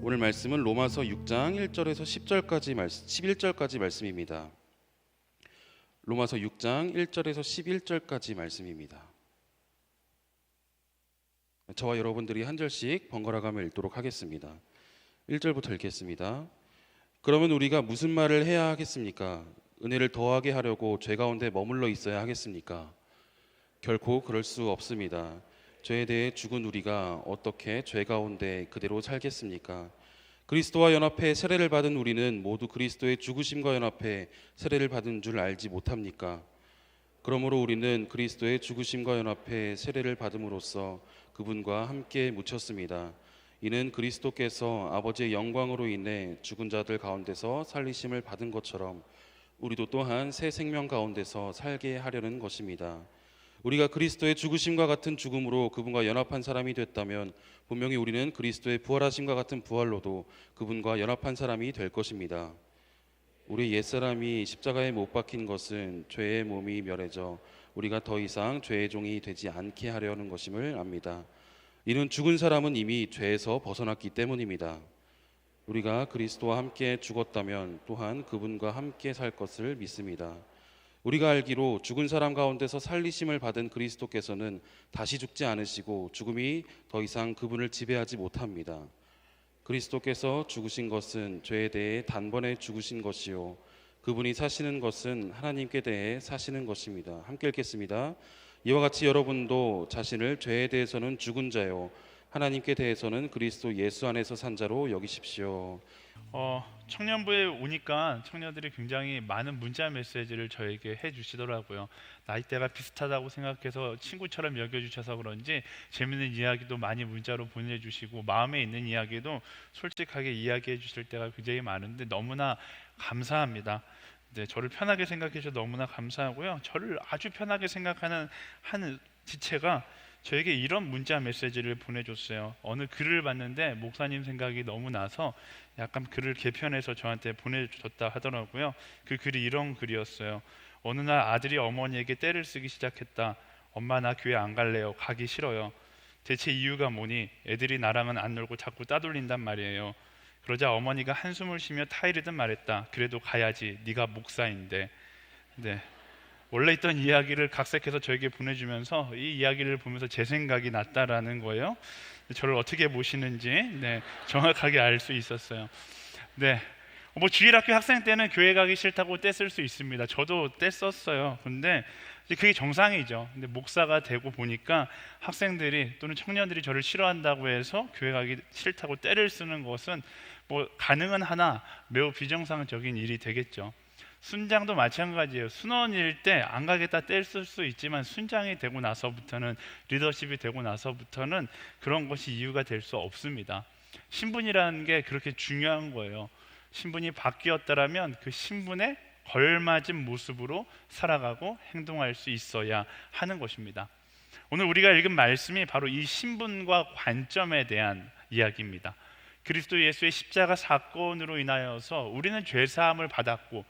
오늘 말씀은 로마서 6장 1절에서 11절까지 말씀입니다. 로마서 6장 1절에서 11절까지 말씀입니다. 저와 여러분들이 한 절씩 번갈아가며 읽도록 하겠습니다. 1절부터 읽겠습니다. 그러면 우리가 무슨 말을 해야 하겠습니까? 은혜를 더하게 하려고 죄 가운데 머물러 있어야 하겠습니까? 결코 그럴 수 없습니다. 죄에 대해 죽은 우리가 어떻게 죄 가운데 그대로 살겠습니까? 그리스도와 연합해 세례를 받은 우리는 모두 그리스도의 죽으심과 연합해 세례를 받은 줄 알지 못합니까? 그러므로 우리는 그리스도의 죽으심과 연합해 세례를 받음으로써 그분과 함께 묻혔습니다. 이는 그리스도께서 아버지의 영광으로 인해 죽은 자들 가운데서 살리심을 받은 것처럼 우리도 또한 새 생명 가운데서 살게 하려는 것입니다. 우리가 그리스도의 죽으심과 같은 죽음으로 그분과 연합한 사람이 됐다면 분명히 우리는 그리스도의 부활하심과 같은 부활로도 그분과 연합한 사람이 될 것입니다. 우리 옛사람이 십자가에 못 박힌 것은 죄의 몸이 멸해져 우리가 더 이상 죄의 종이 되지 않게 하려는 것임을 압니다. 이는 죽은 사람은 이미 죄에서 벗어났기 때문입니다. 우리가 그리스도와 함께 죽었다면 또한 그분과 함께 살 것을 믿습니다. 우리가 알기로 죽은 사람 가운데서 살리심을 받은 그리스도께서는 다시 죽지 않으시고 죽음이 더 이상 그분을 지배하지 못합니다. 그리스도께서 죽으신 것은 죄에 대해 단번에 죽으신 것이요 그분이 사시는 것은 하나님께 대해 사시는 것입니다. 함께 읽겠습니다. 이와 같이 여러분도 자신을 죄에 대해서는 죽은 자요 하나님께 대해서는 그리스도 예수 안에서 산 자로 여기십시오. 청년부에 오니까 청년들이 굉장히 많은 문자 메시지를 저에게 해주시더라고요. 나이대가 비슷하다고 생각해서 친구처럼 여겨주셔서 그런지 재밌는 이야기도 많이 문자로 보내주시고 마음에 있는 이야기도 솔직하게 이야기해 주실 때가 굉장히 많은데 너무나 감사합니다. 네, 저를 편하게 생각해 주셔서 너무나 감사하고요. 저를 아주 편하게 생각하는 한 지체가 저에게 이런 문자 메시지를 보내줬어요. 어느 글을 봤는데 목사님 생각이 너무 나서 약간 글을 개편해서 저한테 보내줬다 하더라고요. 그 글이 이런 글이었어요. 어느 날 아들이 어머니에게 떼를 쓰기 시작했다. 엄마 나 교회 안 갈래요. 가기 싫어요. 대체 이유가 뭐니? 애들이 나랑은 안 놀고 자꾸 따돌린단 말이에요. 그러자 어머니가 한숨을 쉬며 타이르듯 말했다. 그래도 가야지. 네가 목사인데. 네. 원래 있던 이야기를 각색해서 저에게 보내주면서 이 이야기를 보면서 제 생각이 났다라는 거예요. 저를 어떻게 보시는지 정확하게 알 수 있었어요. 네, 뭐 주일학교 학생 때는 교회 가기 싫다고 떼쓸 수 있습니다. 저도 떼썼어요. 근데 그게 정상이죠. 근데 목사가 되고 보니까 학생들이 또는 청년들이 저를 싫어한다고 해서 교회 가기 싫다고 떼를 쓰는 것은 뭐 가능은 하나 매우 비정상적인 일이 되겠죠. 순장도 마찬가지예요. 순원일 때 안 가겠다 떼쓸 수 있지만 순장이 되고 나서부터는 리더십이 되고 나서부터는 그런 것이 이유가 될 수 없습니다. 신분이라는 게 그렇게 중요한 거예요. 신분이 바뀌었다라면 그 신분에 걸맞은 모습으로 살아가고 행동할 수 있어야 하는 것입니다. 오늘 우리가 읽은 말씀이 바로 이 신분과 관점에 대한 이야기입니다. 그리스도 예수의 십자가 사건으로 인하여서 우리는 죄사함을 받았고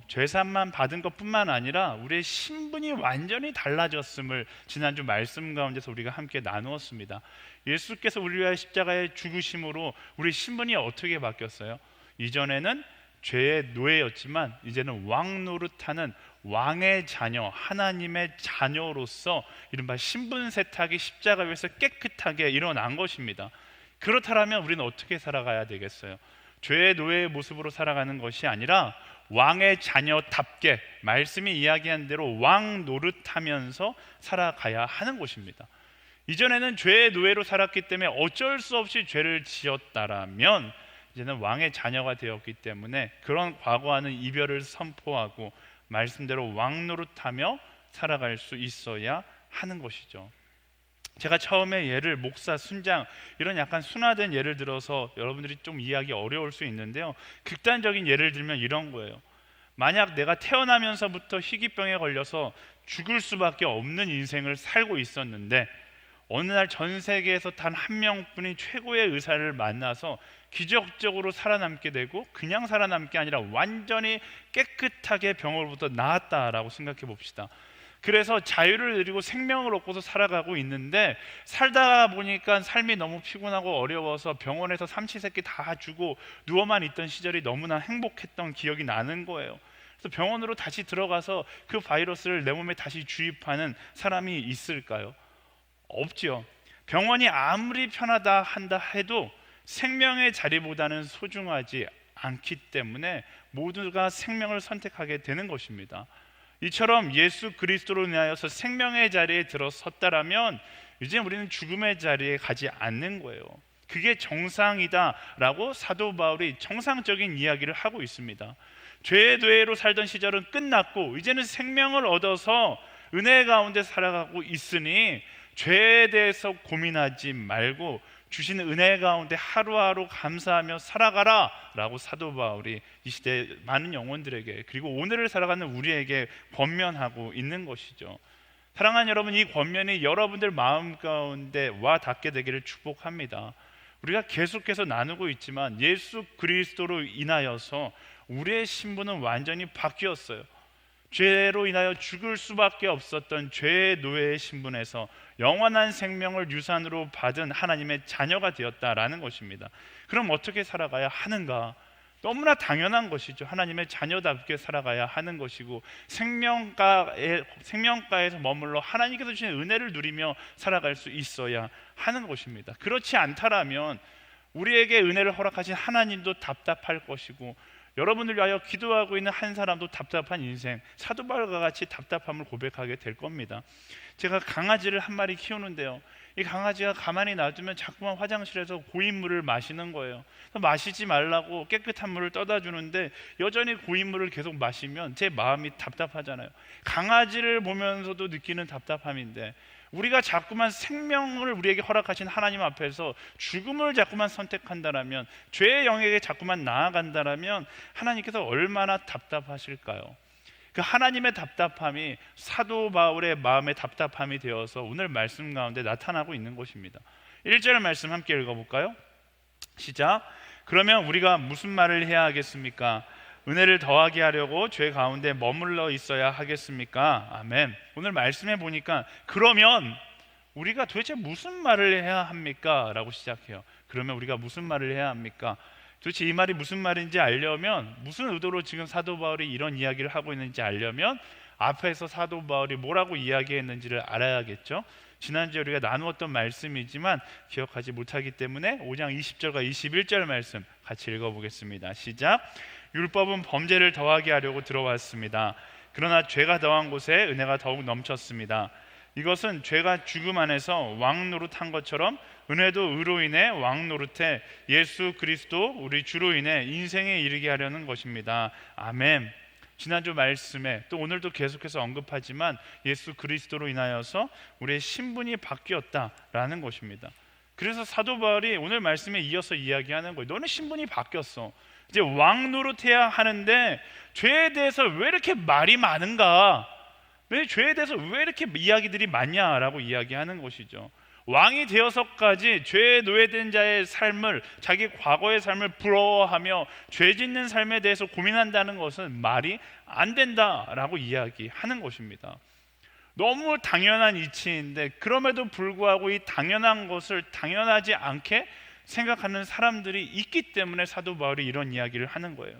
죄사함만 받은 것뿐만 아니라 우리의 신분이 완전히 달라졌음을 지난주 말씀 가운데서 우리가 함께 나누었습니다. 예수께서 우리 위하여 십자가에 죽으심으로 우리 신분이 어떻게 바뀌었어요? 이전에는 죄의 노예였지만 이제는 왕 노릇하는 왕의 자녀, 하나님의 자녀로서 이른바 신분 세탁이 십자가 위에서 깨끗하게 일어난 것입니다. 그렇다면 우리는 어떻게 살아가야 되겠어요? 죄의 노예의 모습으로 살아가는 것이 아니라 왕의 자녀답게 말씀이 이야기한 대로 왕 노릇하면서 살아가야 하는 것입니다. 이전에는 죄의 노예로 살았기 때문에 어쩔 수 없이 죄를 지었다라면 이제는 왕의 자녀가 되었기 때문에 그런 과거와는 이별을 선포하고 말씀대로 왕 노릇하며 살아갈 수 있어야 하는 것이죠. 제가 처음에 예를 목사, 순장 이런 약간 순화된 예를 들어서 여러분들이 좀 이해하기 어려울 수 있는데요. 극단적인 예를 들면 이런 거예요. 만약 내가 태어나면서부터 희귀병에 걸려서 죽을 수밖에 없는 인생을 살고 있었는데 어느 날 전 세계에서 단 한 명뿐인 최고의 의사를 만나서 기적적으로 살아남게 되고 그냥 살아남게 아니라 완전히 깨끗하게 병으로부터 나았다라고 생각해 봅시다. 그래서 자유를 누리고 생명을 얻고서 살아가고 있는데, 살다가 보니까 삶이 너무 피곤하고 어려워서 병원에서 삼시세끼 다 주고 누워만 있던 시절이 너무나 행복했던 기억이 나는 거예요. 그래서 병원으로 다시 들어가서 그 바이러스를 내 몸에 다시 주입하는 사람이 있을까요? 없죠. 병원이 아무리 편하다 한다 해도 생명의 자리보다는 소중하지 않기 때문에 모두가 생명을 선택하게 되는 것입니다. 이처럼 예수 그리스도로 인하여서 생명의 자리에 들어섰다라면 이제 우리는 죽음의 자리에 가지 않는 거예요. 그게 정상이다라고 사도 바울이 정상적인 이야기를 하고 있습니다. 죄의 노예로 살던 시절은 끝났고 이제는 생명을 얻어서 은혜 가운데 살아가고 있으니 죄에 대해서 고민하지 말고 주시는 은혜 가운데 하루하루 감사하며 살아가라 라고 사도 바울이 이 시대 많은 영혼들에게, 그리고 오늘을 살아가는 우리에게 권면하고 있는 것이죠. 사랑하는 여러분, 이 권면이 여러분들 마음 가운데 와 닿게 되기를 축복합니다. 우리가 계속해서 나누고 있지만 예수 그리스도로 인하여서 우리의 신분은 완전히 바뀌었어요. 죄로 인하여 죽을 수밖에 없었던 죄의 노예의 신분에서 영원한 생명을 유산으로 받은 하나님의 자녀가 되었다라는 것입니다. 그럼 어떻게 살아가야 하는가? 너무나 당연한 것이죠. 하나님의 자녀답게 살아가야 하는 것이고, 생명가에서 머물러 하나님께서 주신 은혜를 누리며 살아갈 수 있어야 하는 것입니다. 그렇지 않다라면 우리에게 은혜를 허락하신 하나님도 답답할 것이고, 여러분을 위하여 기도하고 있는 한 사람도 답답한 인생, 사도 바울과 같이 답답함을 고백하게 될 겁니다. 제가 강아지를 한 마리 키우는데요, 이 강아지가 가만히 놔두면 자꾸만 화장실에서 고인물을 마시는 거예요. 마시지 말라고 깨끗한 물을 떠다 주는데 여전히 고인물을 계속 마시면 제 마음이 답답하잖아요. 강아지를 보면서도 느끼는 답답함인데, 우리가 자꾸만 생명을 우리에게 허락하신 하나님 앞에서 죽음을 자꾸만 선택한다라면, 죄의 영역에 자꾸만 나아간다라면 하나님께서 얼마나 답답하실까요? 그 하나님의 답답함이 사도 바울의 마음의 답답함이 되어서 오늘 말씀 가운데 나타나고 있는 것입니다. 1절 말씀 함께 읽어볼까요? 시작. 그러면 우리가 무슨 말을 해야 하겠습니까? 은혜를 더하게 하려고 죄 가운데 머물러 있어야 하겠습니까? 아멘. 오늘 말씀해 보니까 그러면 우리가 도대체 무슨 말을 해야 합니까? 라고 시작해요. 그러면 우리가 무슨 말을 해야 합니까? 도대체 이 말이 무슨 말인지 알려면, 무슨 의도로 지금 사도 바울이 이런 이야기를 하고 있는지 알려면 앞에서 사도 바울이 뭐라고 이야기했는지를 알아야겠죠. 지난주에 우리가 나누었던 말씀이지만 기억하지 못하기 때문에 5장 20절과 21절 말씀 같이 읽어보겠습니다. 시작. 율법은 범죄를 더하게 하려고 들어왔습니다. 그러나 죄가 더한 곳에 은혜가 더욱 넘쳤습니다. 이것은 죄가 죽음 안에서 왕 노릇한 것처럼 은혜도 의로 인해 왕 노릇해 예수 그리스도 우리 주로 인해 인생에 이르게 하려는 것입니다. 아멘. 지난주 말씀에 또 오늘도 계속해서 언급하지만 예수 그리스도로 인하여서 우리의 신분이 바뀌었다라는 것입니다. 그래서 사도 바울이 오늘 말씀에 이어서 이야기하는 거예요. 너는 신분이 바뀌었어. 이제 왕 노릇해야 하는데 죄에 대해서 왜 이렇게 말이 많은가? 왜 죄에 대해서 왜 이렇게 이야기들이 많냐라고 이야기하는 것이죠. 왕이 되어서까지 죄에 노예된 자의 삶을, 자기 과거의 삶을 부러워하며 죄 짓는 삶에 대해서 고민한다는 것은 말이 안 된다라고 이야기하는 것입니다. 너무 당연한 이치인데 그럼에도 불구하고 이 당연한 것을 당연하지 않게 생각하는 사람들이 있기 때문에 사도 바울이 이런 이야기를 하는 거예요.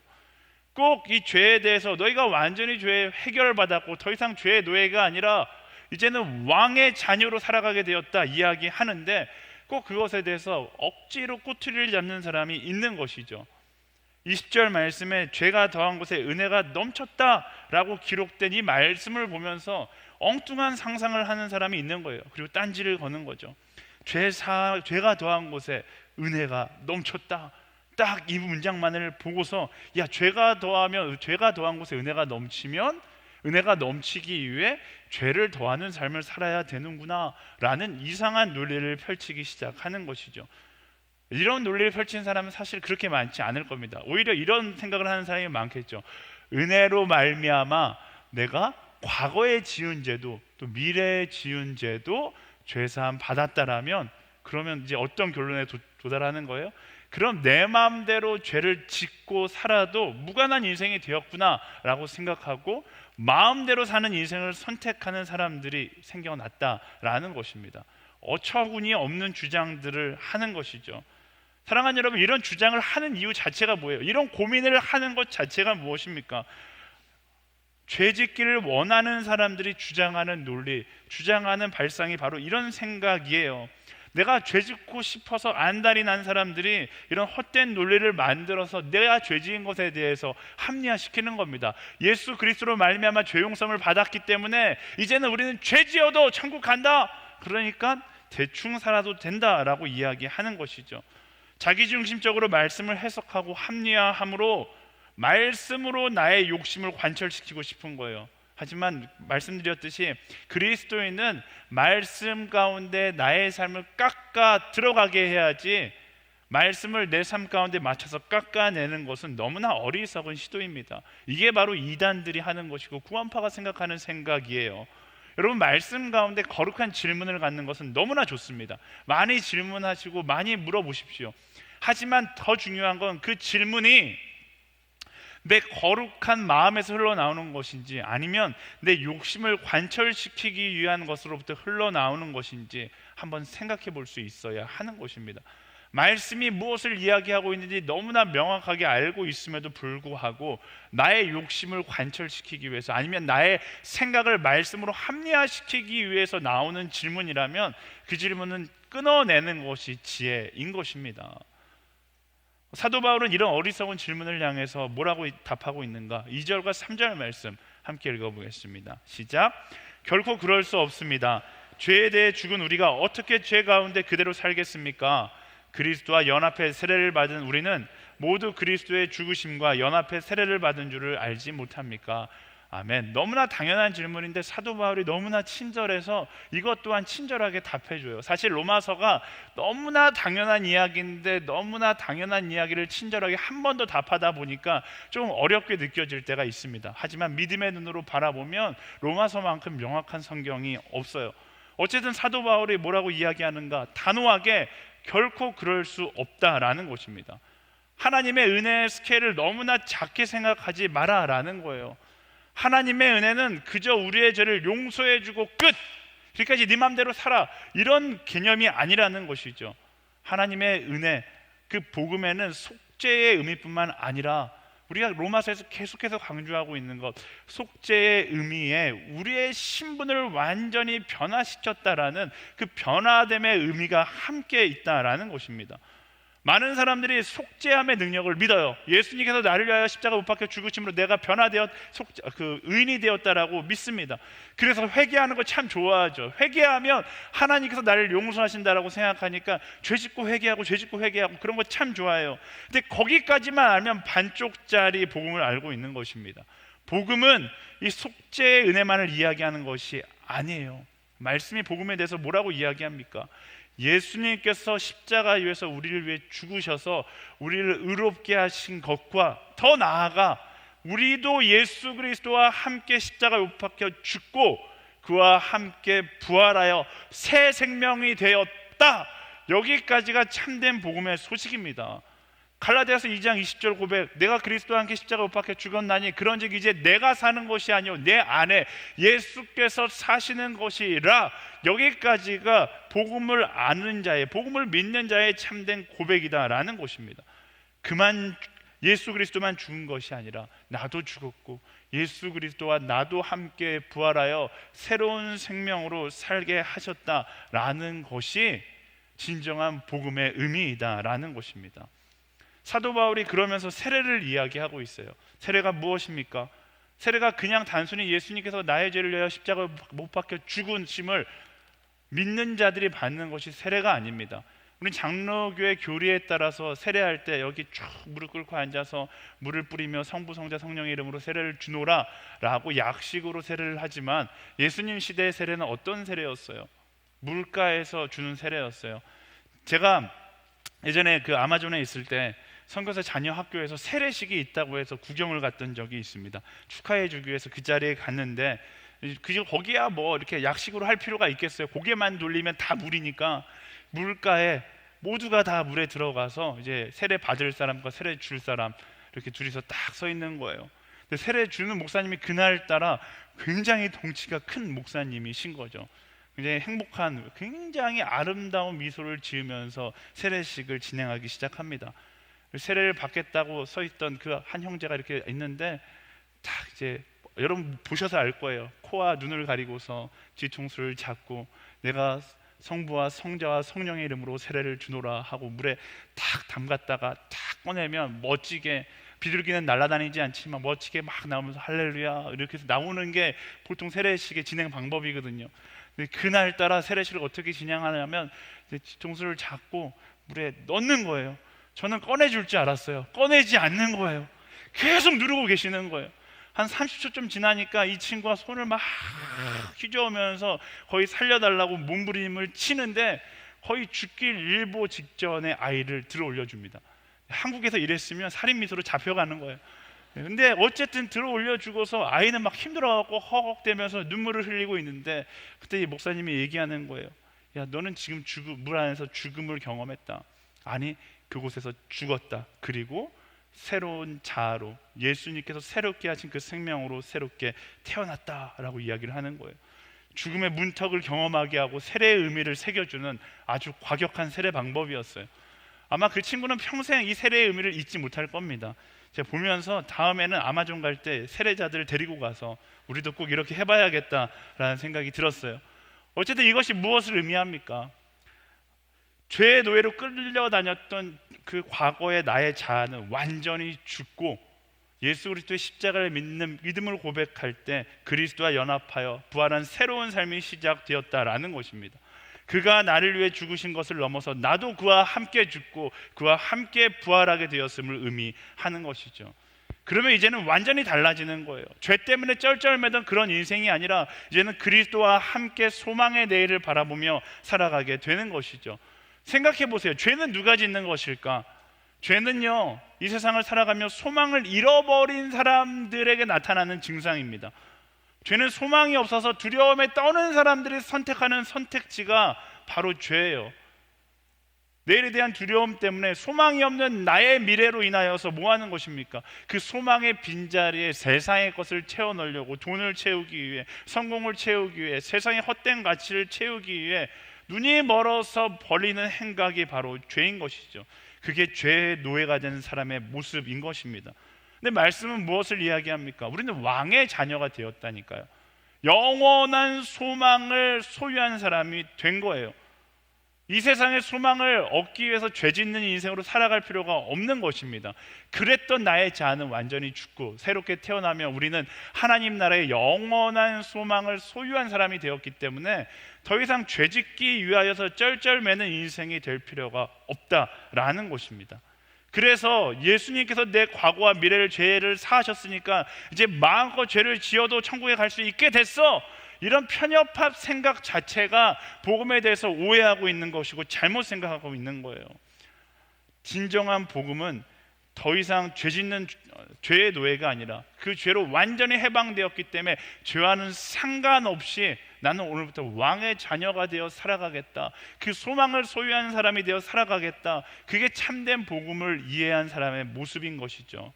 꼭 이 죄에 대해서 너희가 완전히 죄에 해결받았고 더 이상 죄의 노예가 아니라 이제는 왕의 자녀로 살아가게 되었다 이야기하는데, 꼭 그것에 대해서 억지로 꼬투리를 잡는 사람이 있는 것이죠. 20절 말씀에 죄가 더한 곳에 은혜가 넘쳤다라고 기록된 이 말씀을 보면서 엉뚱한 상상을 하는 사람이 있는 거예요. 그리고 딴지를 거는 거죠. 죄가 더한 곳에 은혜가 넘쳤다. 딱 이 문장만을 보고서 야, 죄가 더한 곳에 은혜가 넘치면 은혜가 넘치기 위해 죄를 더하는 삶을 살아야 되는구나 라는 이상한 논리를 펼치기 시작하는 것이죠. 이런 논리를 펼친 사람은 사실 그렇게 많지 않을 겁니다. 오히려 이런 생각을 하는 사람이 많겠죠. 은혜로 말미암아 내가 과거에 지은 죄도 또 미래에 지은 죄도 죄사함 받았다라면, 그러면 이제 어떤 결론에 도달하는 거예요? 그럼 내 마음대로 죄를 짓고 살아도 무관한 인생이 되었구나라고 생각하고 마음대로 사는 인생을 선택하는 사람들이 생겨났다라는 것입니다. 어처구니 없는 주장들을 하는 것이죠. 사랑하는 여러분, 이런 주장을 하는 이유 자체가 뭐예요? 이런 고민을 하는 것 자체가 무엇입니까? 죄짓기를 원하는 사람들이 주장하는 논리, 주장하는 발상이 바로 이런 생각이에요. 내가 죄짓고 싶어서 안달이 난 사람들이 이런 헛된 논리를 만들어서 내가 죄지은 것에 대해서 합리화시키는 겁니다. 예수 그리스도로 말미암아 죄 용서를 받았기 때문에 이제는 우리는 죄지어도 천국 간다, 그러니까 대충 살아도 된다라고 이야기하는 것이죠. 자기중심적으로 말씀을 해석하고 합리화함으로 말씀으로 나의 욕심을 관철시키고 싶은 거예요. 하지만 말씀드렸듯이 그리스도인은 말씀 가운데 나의 삶을 깎아 들어가게 해야지, 말씀을 내 삶 가운데 맞춰서 깎아내는 것은 너무나 어리석은 시도입니다. 이게 바로 이단들이 하는 것이고 구원파가 생각하는 생각이에요. 여러분, 말씀 가운데 거룩한 질문을 갖는 것은 너무나 좋습니다. 많이 질문하시고 많이 물어보십시오. 하지만 더 중요한 건 그 질문이 내 거룩한 마음에서 흘러나오는 것인지 아니면 내 욕심을 관철시키기 위한 것으로부터 흘러나오는 것인지 한번 생각해 볼 수 있어야 하는 것입니다. 말씀이 무엇을 이야기하고 있는지 너무나 명확하게 알고 있음에도 불구하고 나의 욕심을 관철시키기 위해서 아니면 나의 생각을 말씀으로 합리화시키기 위해서 나오는 질문이라면 그 질문은 끊어내는 것이 지혜인 것입니다. 사도 바울은 이런 어리석은 질문을 향해서 뭐라고 답하고 있는가? 2절과 3절 말씀 함께 읽어보겠습니다. 시작. 결코 그럴 수 없습니다. 죄에 대해 죽은 우리가 어떻게 죄 가운데 그대로 살겠습니까? 그리스도와 연합해 세례를 받은 우리는 모두 그리스도의 죽으심과 연합해 세례를 받은 줄을 알지 못합니까? 아멘. 너무나 당연한 질문인데 사도 바울이 너무나 친절해서 이것 또한 친절하게 답해줘요. 사실 로마서가 너무나 당연한 이야기인데 너무나 당연한 이야기를 친절하게 한 번 더 답하다 보니까 좀 어렵게 느껴질 때가 있습니다. 하지만 믿음의 눈으로 바라보면 로마서만큼 명확한 성경이 없어요. 어쨌든 사도 바울이 뭐라고 이야기하는가? 단호하게 결코 그럴 수 없다라는 것입니다. 하나님의 은혜의 스케일을 너무나 작게 생각하지 마라라는 거예요. 하나님의 은혜는 그저 우리의 죄를 용서해주고 끝! 그러니까 네 맘대로 살아, 이런 개념이 아니라는 것이죠. 하나님의 은혜, 그 복음에는 속죄의 의미뿐만 아니라 우리가 로마서에서 계속해서 강조하고 있는 것, 속죄의 의미에 우리의 신분을 완전히 변화시켰다라는 그 변화됨의 의미가 함께 있다라는 것입니다. 많은 사람들이 속죄함의 능력을 믿어요. 예수님께서 나를 위하여 십자가 못 박혀 죽으심으로 내가 변화되었 의인이 되었다라고 믿습니다. 그래서 회개하는 거 참 좋아하죠. 회개하면 하나님께서 나를 용서하신다라고 생각하니까 죄짓고 회개하고 죄짓고 회개하고 그런 거 참 좋아해요. 근데 거기까지만 알면 반쪽짜리 복음을 알고 있는 것입니다. 복음은 이 속죄의 은혜만을 이야기하는 것이 아니에요. 말씀이 복음에 대해서 뭐라고 이야기합니까? 예수님께서 십자가 위에서 우리를 위해 죽으셔서 우리를 의롭게 하신 것과 더 나아가 우리도 예수 그리스도와 함께 십자가에 못 박혀 죽고 그와 함께 부활하여 새 생명이 되었다. 여기까지가 참된 복음의 소식입니다. 갈라디아서 2장 20절 고백, 내가 그리스도와 함께 십자가 못 박혀 죽었나니 그런즉 이제 내가 사는 것이 아니요 내 안에 예수께서 사시는 것이라. 여기까지가 복음을 아는 자의, 복음을 믿는 자의 참된 고백이다라는 것입니다. 그만 예수 그리스도만 죽은 것이 아니라 나도 죽었고 예수 그리스도와 나도 함께 부활하여 새로운 생명으로 살게 하셨다라는 것이 진정한 복음의 의미이다라는 것입니다. 사도 바울이 그러면서 세례를 이야기하고 있어요. 세례가 무엇입니까? 세례가 그냥 단순히 예수님께서 나의 죄를 위하여 십자가에 못 박혀 죽으심을 믿는 자들이 받는 것이 세례가 아닙니다. 우리 장로교회 교리에 따라서 세례할 때 여기 쭉 무릎 꿇고 앉아서 물을 뿌리며 성부 성자 성령의 이름으로 세례를 주노라 라고 약식으로 세례를 하지만 예수님 시대의 세례는 어떤 세례였어요? 물가에서 주는 세례였어요. 제가 예전에 그 아마존에 있을 때 선교사 자녀 학교에서 세례식이 있다고 해서 구경을 갔던 적이 있습니다. 축하해 주기 위해서 그 자리에 갔는데 거기야 뭐 이렇게 약식으로 할 필요가 있겠어요? 고개만 돌리면 다 물이니까 물가에 모두가 다 물에 들어가서 이제 세례 받을 사람과 세례 줄 사람 이렇게 둘이서 딱 서 있는 거예요. 근데 세례 주는 목사님이 그날따라 굉장히 덩치가 큰 목사님이신 거죠. 굉장히 행복한, 굉장히 아름다운 미소를 지으면서 세례식을 진행하기 시작합니다. 세례를 받겠다고 서 있던 그 한 형제가 이렇게 있는데 딱 이제 여러분 보셔서 알 거예요. 코와 눈을 가리고서 뒤통수를 잡고 내가 성부와 성자와 성령의 이름으로 세례를 주노라 하고 물에 탁 담갔다가 탁 꺼내면 멋지게, 비둘기는 날아다니지 않지만 멋지게 막 나오면서 할렐루야 이렇게 해서 나오는 게 보통 세례식의 진행 방법이거든요. 근데 그날따라 세례식을 어떻게 진행하냐면 뒤통수를 잡고 물에 넣는 거예요. 저는 꺼내줄 줄 알았어요. 꺼내지 않는 거예요. 계속 누르고 계시는 거예요. 한 30초쯤 지나니까 이 친구가 손을 막 휘저으면서 거의 살려달라고 몸부림을 치는데 거의 죽길 일보 직전에 아이를 들어 올려줍니다. 한국에서 이랬으면 살인미수로 잡혀가는 거예요. 근데 어쨌든 들어 올려주고서 아이는 막 힘들어갖고 허걱대면서 눈물을 흘리고 있는데 그때 이 목사님이 얘기하는 거예요. 야, 너는 지금 물 안에서 죽음을 경험했다. 아니, 그곳에서 죽었다. 그리고 새로운 자아로 예수님께서 새롭게 하신 그 생명으로 새롭게 태어났다라고 이야기를 하는 거예요. 죽음의 문턱을 경험하게 하고 세례의 의미를 새겨주는 아주 과격한 세례 방법이었어요. 아마 그 친구는 평생 이 세례의 의미를 잊지 못할 겁니다. 제가 보면서 다음에는 아마존 갈 때 세례자들을 데리고 가서 우리도 꼭 이렇게 해봐야겠다라는 생각이 들었어요. 어쨌든 이것이 무엇을 의미합니까? 죄의 노예로 끌려다녔던 그 과거의 나의 자아는 완전히 죽고 예수 그리스도의 십자가를 믿는 믿음을 고백할 때 그리스도와 연합하여 부활한 새로운 삶이 시작되었다라는 것입니다. 그가 나를 위해 죽으신 것을 넘어서 나도 그와 함께 죽고 그와 함께 부활하게 되었음을 의미하는 것이죠. 그러면 이제는 완전히 달라지는 거예요. 죄 때문에 쩔쩔매던 그런 인생이 아니라 이제는 그리스도와 함께 소망의 내일을 바라보며 살아가게 되는 것이죠. 생각해 보세요. 죄는 누가 짓는 것일까? 죄는요, 이 세상을 살아가며 소망을 잃어버린 사람들에게 나타나는 증상입니다. 죄는 소망이 없어서 두려움에 떠는 사람들이 선택하는 선택지가 바로 죄예요. 내일에 대한 두려움 때문에 소망이 없는 나의 미래로 인하여서 뭐 하는 것입니까? 그 소망의 빈자리에 세상의 것을 채워 넣으려고 돈을 채우기 위해, 성공을 채우기 위해, 세상의 헛된 가치를 채우기 위해 눈이 멀어서 벌이는 행각이 바로 죄인 것이죠. 그게 죄의 노예가 된 사람의 모습인 것입니다. 근데 말씀은 무엇을 이야기합니까? 우리는 왕의 자녀가 되었다니까요. 영원한 소망을 소유한 사람이 된 거예요. 이 세상의 소망을 얻기 위해서 죄 짓는 인생으로 살아갈 필요가 없는 것입니다. 그랬던 나의 자아는 완전히 죽고 새롭게 태어나며 우리는 하나님 나라의 영원한 소망을 소유한 사람이 되었기 때문에 더 이상 죄 짓기 위하여서 쩔쩔매는 인생이 될 필요가 없다라는 것입니다. 그래서 예수님께서 내 과거와 미래를 죄를 사하셨으니까 이제 마음껏 죄를 지어도 천국에 갈 수 있게 됐어, 이런 편협한 생각 자체가 복음에 대해서 오해하고 있는 것이고 잘못 생각하고 있는 거예요. 진정한 복음은 더 이상 죄 짓는 죄의 노예가 아니라 그 죄로 완전히 해방되었기 때문에 죄와는 상관없이 나는 오늘부터 왕의 자녀가 되어 살아가겠다, 그 소망을 소유한 사람이 되어 살아가겠다, 그게 참된 복음을 이해한 사람의 모습인 것이죠.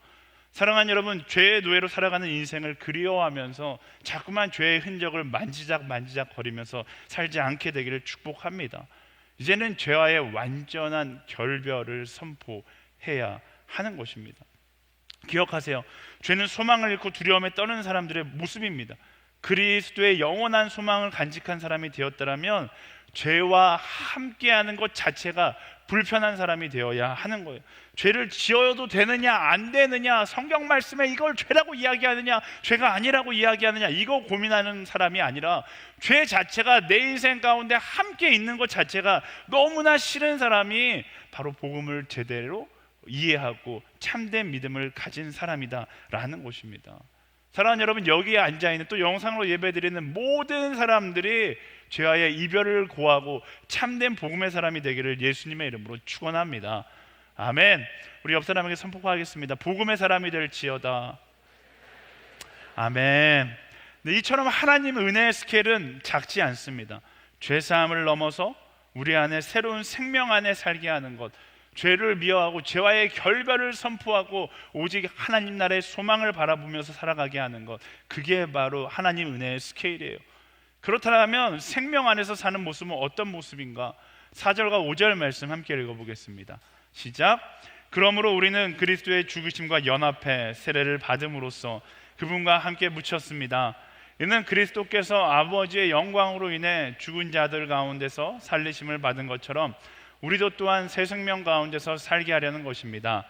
사랑하는 여러분, 죄의 노예로 살아가는 인생을 그리워하면서 자꾸만 죄의 흔적을 만지작 거리면서 살지 않게 되기를 축복합니다. 이제는 죄와의 완전한 결별을 선포해야 하는 것입니다. 기억하세요. 죄는 소망을 잃고 두려움에 떠는 사람들의 모습입니다. 그리스도의 영원한 소망을 간직한 사람이 되었다면 죄와 함께하는 것 자체가 불편한 사람이 되어야 하는 거예요. 죄를 지어도 되느냐 안 되느냐, 성경 말씀에 이걸 죄라고 이야기하느냐 죄가 아니라고 이야기하느냐, 이거 고민하는 사람이 아니라 죄 자체가 내 인생 가운데 함께 있는 것 자체가 너무나 싫은 사람이 바로 복음을 제대로 이해하고 참된 믿음을 가진 사람이다라는 것입니다. 사랑하는 여러분, 여기에 앉아있는 또 영상으로 예배드리는 모든 사람들이 죄와의 이별을 고하고 참된 복음의 사람이 되기를 예수님의 이름으로 축원합니다. 아멘. 우리 옆 사람에게 선포하겠습니다. 복음의 사람이 될지어다. 아멘. 네, 이처럼 하나님의 은혜의 스케일은 작지 않습니다. 죄사함을 넘어서 우리 안에 새로운 생명 안에 살게 하는 것, 죄를 미워하고 죄와의 결별을 선포하고 오직 하나님 나라의 소망을 바라보면서 살아가게 하는 것, 그게 바로 하나님 은혜의 스케일이에요. 그렇다면 생명 안에서 사는 모습은 어떤 모습인가? 4절과 5절 말씀 함께 읽어보겠습니다. 시작. 그러므로 우리는 그리스도의 죽으심과 연합해 세례를 받음으로써 그분과 함께 묻혔습니다. 이는 그리스도께서 아버지의 영광으로 인해 죽은 자들 가운데서 살리심을 받은 것처럼 우리도 또한 새 생명 가운데서 살게 하려는 것입니다.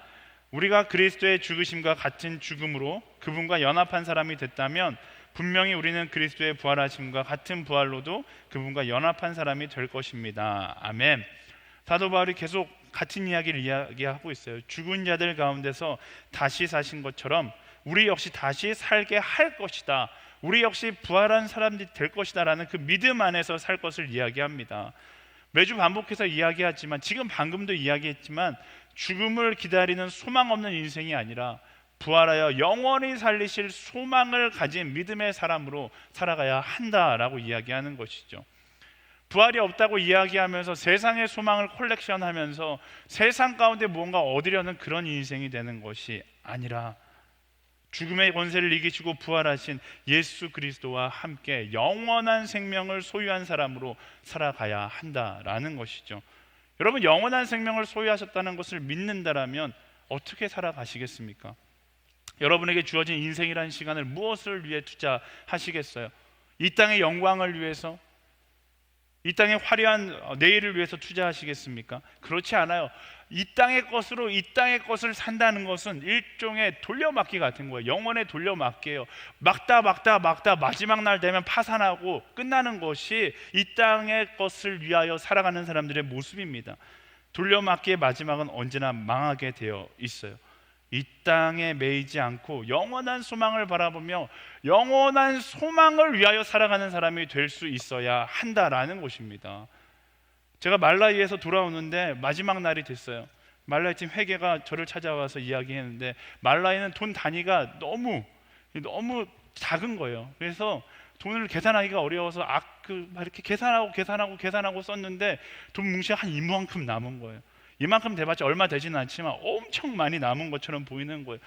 우리가 그리스도의 죽으심과 같은 죽음으로 그분과 연합한 사람이 됐다면 분명히 우리는 그리스도의 부활하심과 같은 부활로도 그분과 연합한 사람이 될 것입니다. 아멘. 사도 바울이 계속 같은 이야기를 이야기하고 있어요. 죽은 자들 가운데서 다시 사신 것처럼 우리 역시 다시 살게 할 것이다. 우리 역시 부활한 사람들이 될 것이다 라는 그 믿음 안에서 살 것을 이야기합니다. 매주 반복해서 이야기하지만, 지금 방금도 이야기했지만, 죽음을 기다리는 소망 없는 인생이 아니라 부활하여 영원히 살리실 소망을 가진 믿음의 사람으로 살아가야 한다라고 이야기하는 것이죠. 부활이 없다고 이야기하면서 세상의 소망을 콜렉션하면서 세상 가운데 무언가 얻으려는 그런 인생이 되는 것이 아니라 죽음의 권세를 이기시고 부활하신 예수 그리스도와 함께 영원한 생명을 소유한 사람으로 살아가야 한다라는 것이죠. 여러분, 영원한 생명을 소유하셨다는 것을 믿는다라면 어떻게 살아가시겠습니까? 여러분에게 주어진 인생이라는 시간을 무엇을 위해 투자하시겠어요? 이 땅의 영광을 위해서? 이 땅의 화려한 내일을 위해서 투자하시겠습니까? 그렇지 않아요. 이 땅의 것으로 이 땅의 것을 산다는 것은 일종의 돌려막기 같은 거예요. 영원의 돌려막기예요. 막다 마지막 날 되면 파산하고 끝나는 것이 이 땅의 것을 위하여 살아가는 사람들의 모습입니다. 돌려막기의 마지막은 언제나 망하게 되어 있어요. 이 땅에 매이지 않고 영원한 소망을 바라보며 영원한 소망을 위하여 살아가는 사람이 될 수 있어야 한다라는 것입니다. 제가 말라이에서 돌아오는데 마지막 날이 됐어요. 말라이 팀 회계가 저를 찾아와서 이야기했는데, 말라이는 돈 단위가 너무 작은 거예요. 그래서 돈을 계산하기가 어려워서 이렇게 계산하고 썼는데 돈 뭉치가 한 이만큼 남은 거예요. 이만큼 돼봤자 얼마 되지는 않지만 엄청 많이 남은 것처럼 보이는 거예요.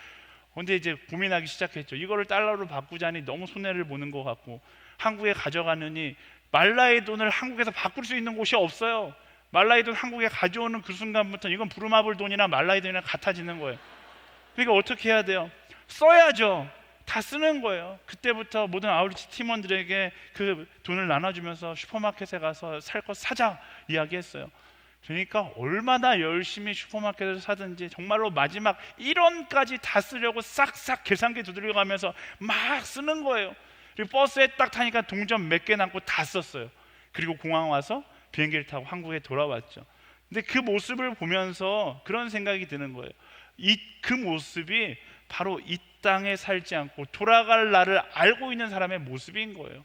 근데 이제 고민하기 시작했죠. 이거를 달러로 바꾸자니 너무 손해를 보는 것 같고, 한국에 가져가느니 말라의 돈을 한국에서 바꿀 수 있는 곳이 없어요. 말라의 돈 한국에 가져오는 그 순간부터 이건 부루마블 돈이나 말라의 돈이랑 같아지는 거예요. 그러니까 어떻게 해야 돼요? 써야죠. 다 쓰는 거예요. 그때부터 모든 아우리치 팀원들에게 그 돈을 나눠주면서 슈퍼마켓에 가서 살 것 사자 이야기했어요. 그러니까 얼마나 열심히 슈퍼마켓에서 사든지 정말로 마지막 1원까지 다 쓰려고 싹싹 계산기 두드려가면서 막 쓰는 거예요. 그리고 버스에 딱 타니까 동전 몇 개 남고 다 썼어요. 그리고 공항 와서 비행기를 타고 한국에 돌아왔죠. 근데 그 모습을 보면서 그런 생각이 드는 거예요. 그 모습이 바로 이 땅에 살지 않고 돌아갈 날을 알고 있는 사람의 모습인 거예요.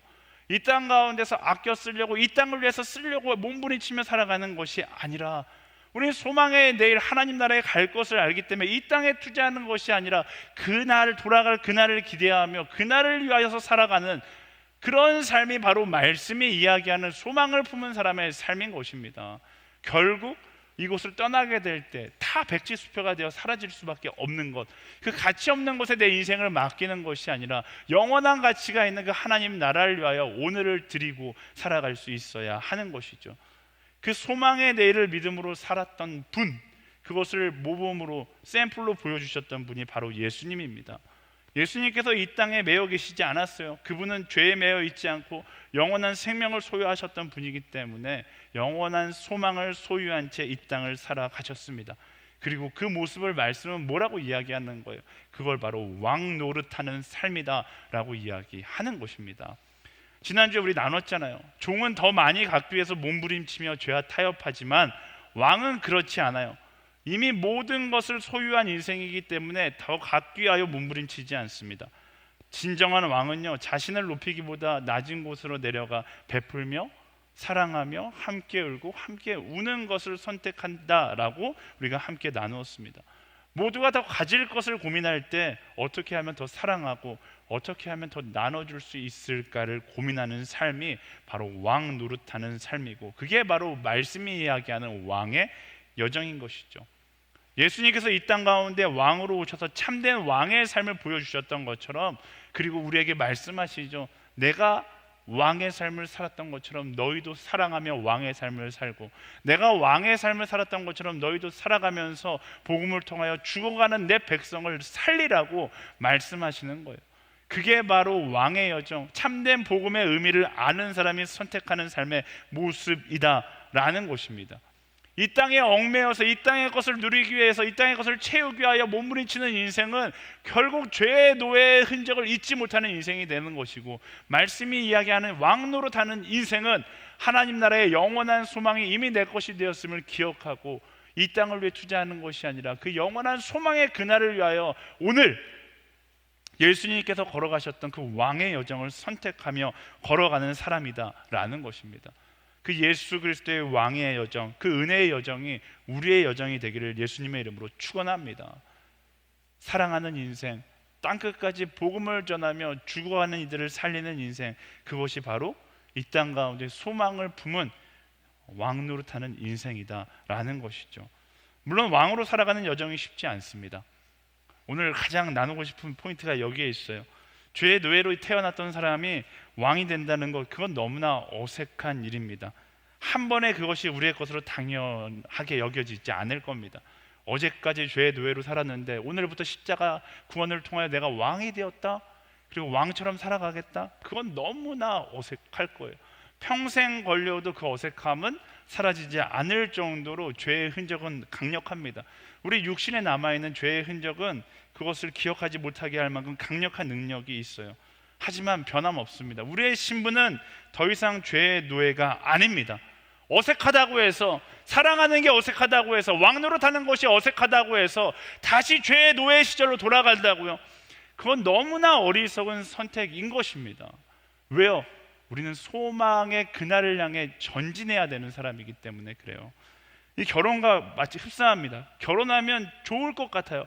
이 땅 가운데서 아껴 쓰려고, 이 땅을 위해서 쓰려고 몸부림치며 살아가는 것이 아니라, 우리는 소망의 내일 하나님 나라에 갈 것을 알기 때문에 이 땅에 투자하는 것이 아니라 그날 돌아갈 그날을 기대하며 그날을 위하여서 살아가는 그런 삶이 바로 말씀이 이야기하는 소망을 품은 사람의 삶인 것입니다. 결국 이곳을 떠나게 될 때 다 백지수표가 되어 사라질 수밖에 없는 것, 그 가치 없는 것에 내 인생을 맡기는 것이 아니라 영원한 가치가 있는 그 하나님 나라를 위하여 오늘을 드리고 살아갈 수 있어야 하는 것이죠. 그 소망의 내일을 믿음으로 살았던 분, 그것을 모범으로 샘플로 보여주셨던 분이 바로 예수님입니다. 예수님께서 이 땅에 매여 계시지 않았어요. 그분은 죄에 매여 있지 않고 영원한 생명을 소유하셨던 분이기 때문에 영원한 소망을 소유한 채 이 땅을 살아가셨습니다. 그리고 그 모습을 말씀은 뭐라고 이야기하는 거예요? 그걸 바로 왕 노릇하는 삶이다 라고 이야기하는 것입니다. 지난주에 우리 나눴잖아요. 종은 더 많이 갖기 위해서 몸부림치며 죄와 타협하지만 왕은 그렇지 않아요. 이미 모든 것을 소유한 인생이기 때문에 더 갖기 위하여 몸부림치지 않습니다. 진정한 왕은요, 자신을 높이기보다 낮은 곳으로 내려가 베풀며 사랑하며 함께 울고 함께 우는 것을 선택한다라고 우리가 함께 나누었습니다. 모두가 더 가질 것을 고민할 때 어떻게 하면 더 사랑하고 어떻게 하면 더 나눠줄 수 있을까를 고민하는 삶이 바로 왕 노릇하는 삶이고, 그게 바로 말씀이 이야기하는 왕의 여정인 것이죠. 예수님께서 이 땅 가운데 왕으로 오셔서 참된 왕의 삶을 보여주셨던 것처럼, 그리고 우리에게 말씀하시죠. 내가 왕의 삶을 살았던 것처럼 너희도 사랑하며 왕의 삶을 살고, 내가 왕의 삶을 살았던 것처럼 너희도 살아가면서 복음을 통하여 죽어가는 내 백성을 살리라고 말씀하시는 거예요. 그게 바로 왕의 여정, 참된 복음의 의미를 아는 사람이 선택하는 삶의 모습이다라는 것입니다. 이 땅에 얽매여서 이 땅의 것을 누리기 위해서, 이 땅의 것을 채우기 위하여 몸부림치는 인생은 결국 죄의 노예의 흔적을 잊지 못하는 인생이 되는 것이고, 말씀이 이야기하는 왕노릇하는 인생은 하나님 나라의 영원한 소망이 이미 내 것이 되었음을 기억하고 이 땅을 위해 투자하는 것이 아니라 그 영원한 소망의 그날을 위하여 오늘 예수님께서 걸어가셨던 그 왕의 여정을 선택하며 걸어가는 사람이다라는 것입니다. 그 예수 그리스도의 왕의 여정, 그 은혜의 여정이 우리의 여정이 되기를 예수님의 이름으로 축원합니다. 사랑하는 인생, 땅끝까지 복음을 전하며 죽어가는 이들을 살리는 인생, 그것이 바로 이 땅 가운데 소망을 품은 왕 노릇하는 인생이다라는 것이죠. 물론 왕으로 살아가는 여정이 쉽지 않습니다. 오늘 가장 나누고 싶은 포인트가 여기에 있어요. 죄의 노예로 태어났던 사람이 왕이 된다는 것, 그건 너무나 어색한 일입니다. 한 번에 그것이 우리의 것으로 당연하게 여겨지지 않을 겁니다. 어제까지 죄의 노예로 살았는데 오늘부터 십자가 구원을 통하여 내가 왕이 되었다, 그리고 왕처럼 살아가겠다, 그건 너무나 어색할 거예요. 평생 걸려도 그 어색함은 사라지지 않을 정도로 죄의 흔적은 강력합니다. 우리 육신에 남아있는 죄의 흔적은 그것을 기억하지 못하게 할 만큼 강력한 능력이 있어요. 하지만 변함없습니다. 우리의 신분은 더 이상 죄의 노예가 아닙니다. 어색하다고 해서, 사랑하는 게 어색하다고 해서, 왕노릇하는 것이 어색하다고 해서 다시 죄의 노예 시절로 돌아간다고요? 그건 너무나 어리석은 선택인 것입니다. 왜요? 우리는 소망의 그날을 향해 전진해야 되는 사람이기 때문에 그래요. 이 결혼과 마치 흡사합니다. 결혼하면 좋을 것 같아요.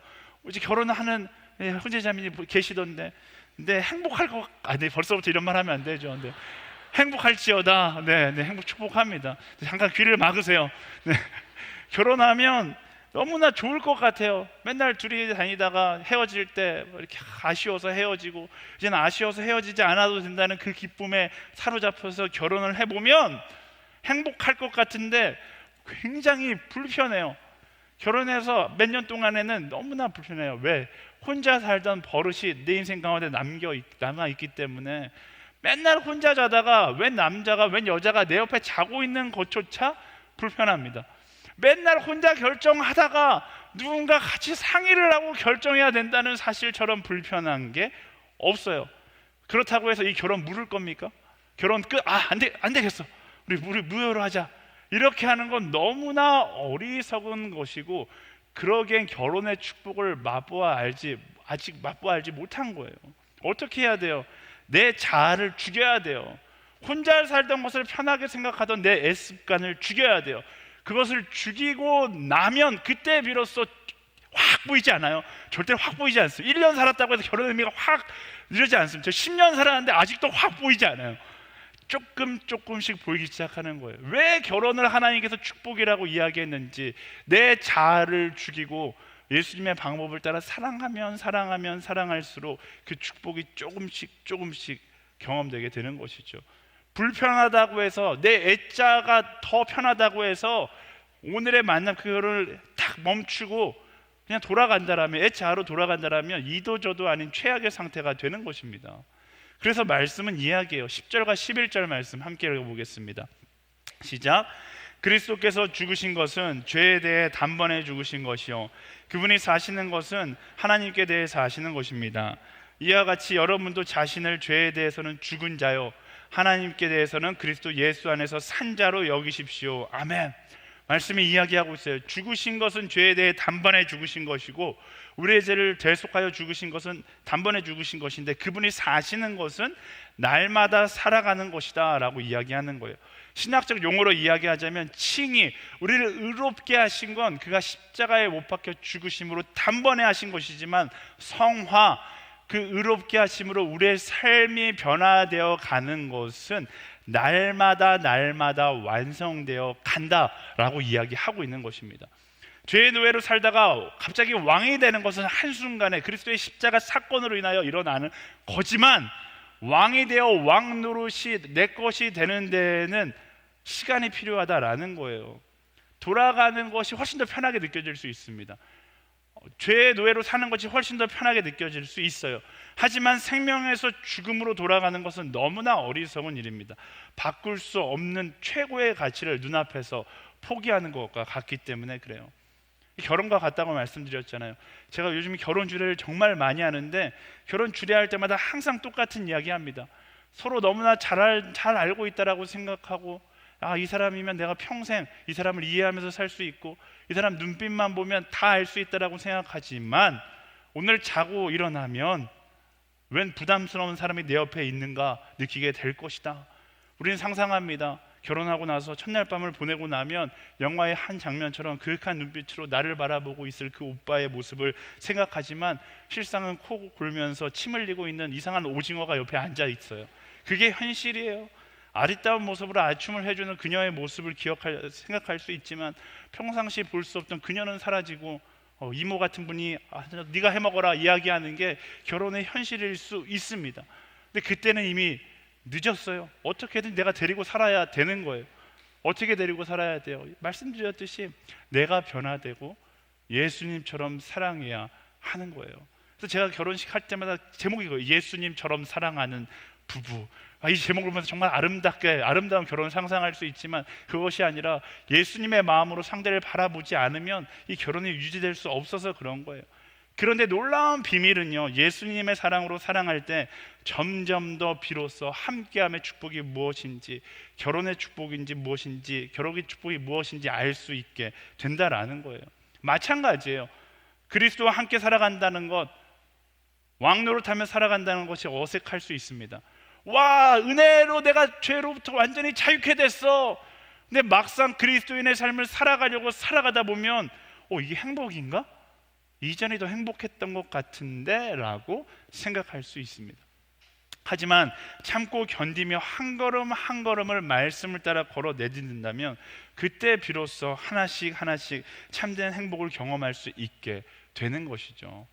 이제 결혼하는 형제자매님 계시던데, 근데 행복할 것 네, 벌써부터 이런 말 하면 안 되죠. 근데 행복할지어다. 네, 행복 축복합니다. 잠깐 귀를 막으세요. 네. 결혼하면 너무나 좋을 것 같아요. 맨날 둘이 다니다가 헤어질 때 이렇게 아쉬워서 헤어지고, 이제는 아쉬워서 헤어지지 않아도 된다는 그 기쁨에 사로잡혀서 결혼을 해보면 행복할 것 같은데 굉장히 불편해요. 결혼해서 몇 년 동안에는 너무나 불편해요. 왜? 혼자 살던 버릇이 내 인생 가운데 남아있기 때문에 맨날 혼자 자다가 웬 남자가 웬 여자가 내 옆에 자고 있는 것조차 불편합니다. 맨날 혼자 결정하다가 누군가 같이 상의를 하고 결정해야 된다는 사실처럼 불편한 게 없어요. 그렇다고 해서 이 결혼 무를 겁니까? 결혼 끝? 안 되겠어. 우리 무효로 하자. 이렇게 하는 건 너무나 어리석은 것이고, 그러기엔 결혼의 축복을 아직 맛보아 알지 못한 거예요. 어떻게 해야 돼요? 내 자아를 죽여야 돼요. 혼자 살던 것을 편하게 생각하던 내 애습관을 죽여야 돼요. 그것을 죽이고 나면 그때 비로소 확 보이지 않아요? 절대 확 보이지 않습니다. 1년 살았다고 해서 결혼 의미가 확 이러지 않습니다. 저 10년 살았는데 아직도 확 보이지 않아요. 조금씩 보이기 시작하는 거예요. 왜 결혼을 하나님께서 축복이라고 이야기했는지, 내 자아를 죽이고 예수님의 방법을 따라 사랑하면 사랑할수록 그 축복이 조금씩 경험되게 되는 것이죠. 불편하다고 해서, 내 애자가 더 편하다고 해서 오늘의 만남 그거를 딱 멈추고 그냥 돌아간다라면, 애자로 돌아간다라면 이도저도 아닌 최악의 상태가 되는 것입니다. 그래서 말씀은 이야기해요. 10절과 11절 말씀 함께 읽어보겠습니다. 시작. 그리스도께서 죽으신 것은 죄에 대해 단번에 죽으신 것이요, 그분이 사시는 것은 하나님께 대해 사시는 것입니다. 이와 같이 여러분도 자신을 죄에 대해서는 죽은 자요, 하나님께 대해서는 그리스도 예수 안에서 산 자로 여기십시오. 아멘. 말씀이 이야기하고 있어요. 죽으신 것은 죄에 대해 단번에 죽으신 것이고, 우리의 죄를 대속하여 죽으신 것은 단번에 죽으신 것인데, 그분이 사시는 것은 날마다 살아가는 것이다 라고 이야기하는 거예요. 신학적 용어로 이야기하자면 칭의, 우리를 의롭게 하신 건 그가 십자가에 못 박혀 죽으심으로 단번에 하신 것이지만 성화, 그 의롭게 하심으로 우리의 삶이 변화되어 가는 것은 날마다 완성되어 간다라고 이야기하고 있는 것입니다. 죄의 노예로 살다가 갑자기 왕이 되는 것은 한순간에 그리스도의 십자가 사건으로 인하여 일어나는 거지만, 왕이 되어 왕 노릇이 내 것이 되는 데에는 시간이 필요하다라는 거예요. 돌아가는 것이 훨씬 더 편하게 느껴질 수 있습니다. 죄의 노예로 사는 것이 훨씬 더 편하게 느껴질 수 있어요. 하지만 생명에서 죽음으로 돌아가는 것은 너무나 어리석은 일입니다. 바꿀 수 없는 최고의 가치를 눈앞에서 포기하는 것과 같기 때문에 그래요. 결혼과 같다고 말씀드렸잖아요. 제가 요즘 결혼 주례를 정말 많이 하는데, 결혼 주례할 때마다 항상 똑같은 이야기 합니다. 서로 너무나 잘 알고 있다라고 생각하고, 이 사람이면 내가 평생 이 사람을 이해하면서 살 수 있고, 이 사람 눈빛만 보면 다 알 수 있다라고 생각하지만, 오늘 자고 일어나면 웬 부담스러운 사람이 내 옆에 있는가 느끼게 될 것이다. 우리는 상상합니다. 결혼하고 나서 첫날 밤을 보내고 나면 영화의 한 장면처럼 그윽한 눈빛으로 나를 바라보고 있을 그 오빠의 모습을 생각하지만, 실상은 코 골면서 침 흘리고 있는 이상한 오징어가 옆에 앉아 있어요. 그게 현실이에요. 아리따운 모습으로 아춤을 해주는 그녀의 모습을 생각할 수 있지만, 평상시 볼 수 없던 그녀는 사라지고 이모 같은 분이 네가 해먹어라 이야기하는 게 결혼의 현실일 수 있습니다. 근데 그때는 이미 늦었어요. 어떻게든 내가 데리고 살아야 되는 거예요. 어떻게 데리고 살아야 돼요? 말씀드렸듯이 내가 변화되고 예수님처럼 사랑해야 하는 거예요. 그래서 제가 결혼식 할 때마다 제목이 이거예요. 예수님처럼 사랑하는 부부. 이 제목을 보면서 정말 아름다운 결혼을 상상할 수 있지만, 그것이 아니라 예수님의 마음으로 상대를 바라보지 않으면 이 결혼이 유지될 수 없어서 그런 거예요. 그런데 놀라운 비밀은요, 예수님의 사랑으로 사랑할 때 점점 더 비로소 함께함의 축복이 무엇인지, 결혼의 축복인지 무엇인지, 결혼의 축복이 무엇인지 알 수 있게 된다라는 거예요. 마찬가지예요. 그리스도와 함께 살아간다는 것, 왕노릇하며 살아간다는 것이 어색할 수 있습니다. 와, 은혜로 내가 죄로부터 완전히 자유케 됐어. 근데 막상 그리스도인의 삶을 살아가려고 살아가다 보면 이게 행복인가? 이전이 더 행복했던 것 같은데 라고 생각할 수 있습니다. 하지만 참고 견디며 한 걸음 한 걸음을 말씀을 따라 걸어 내딛는다면, 그때 비로소 하나씩 참된 행복을 경험할 수 있게 되는 것이죠.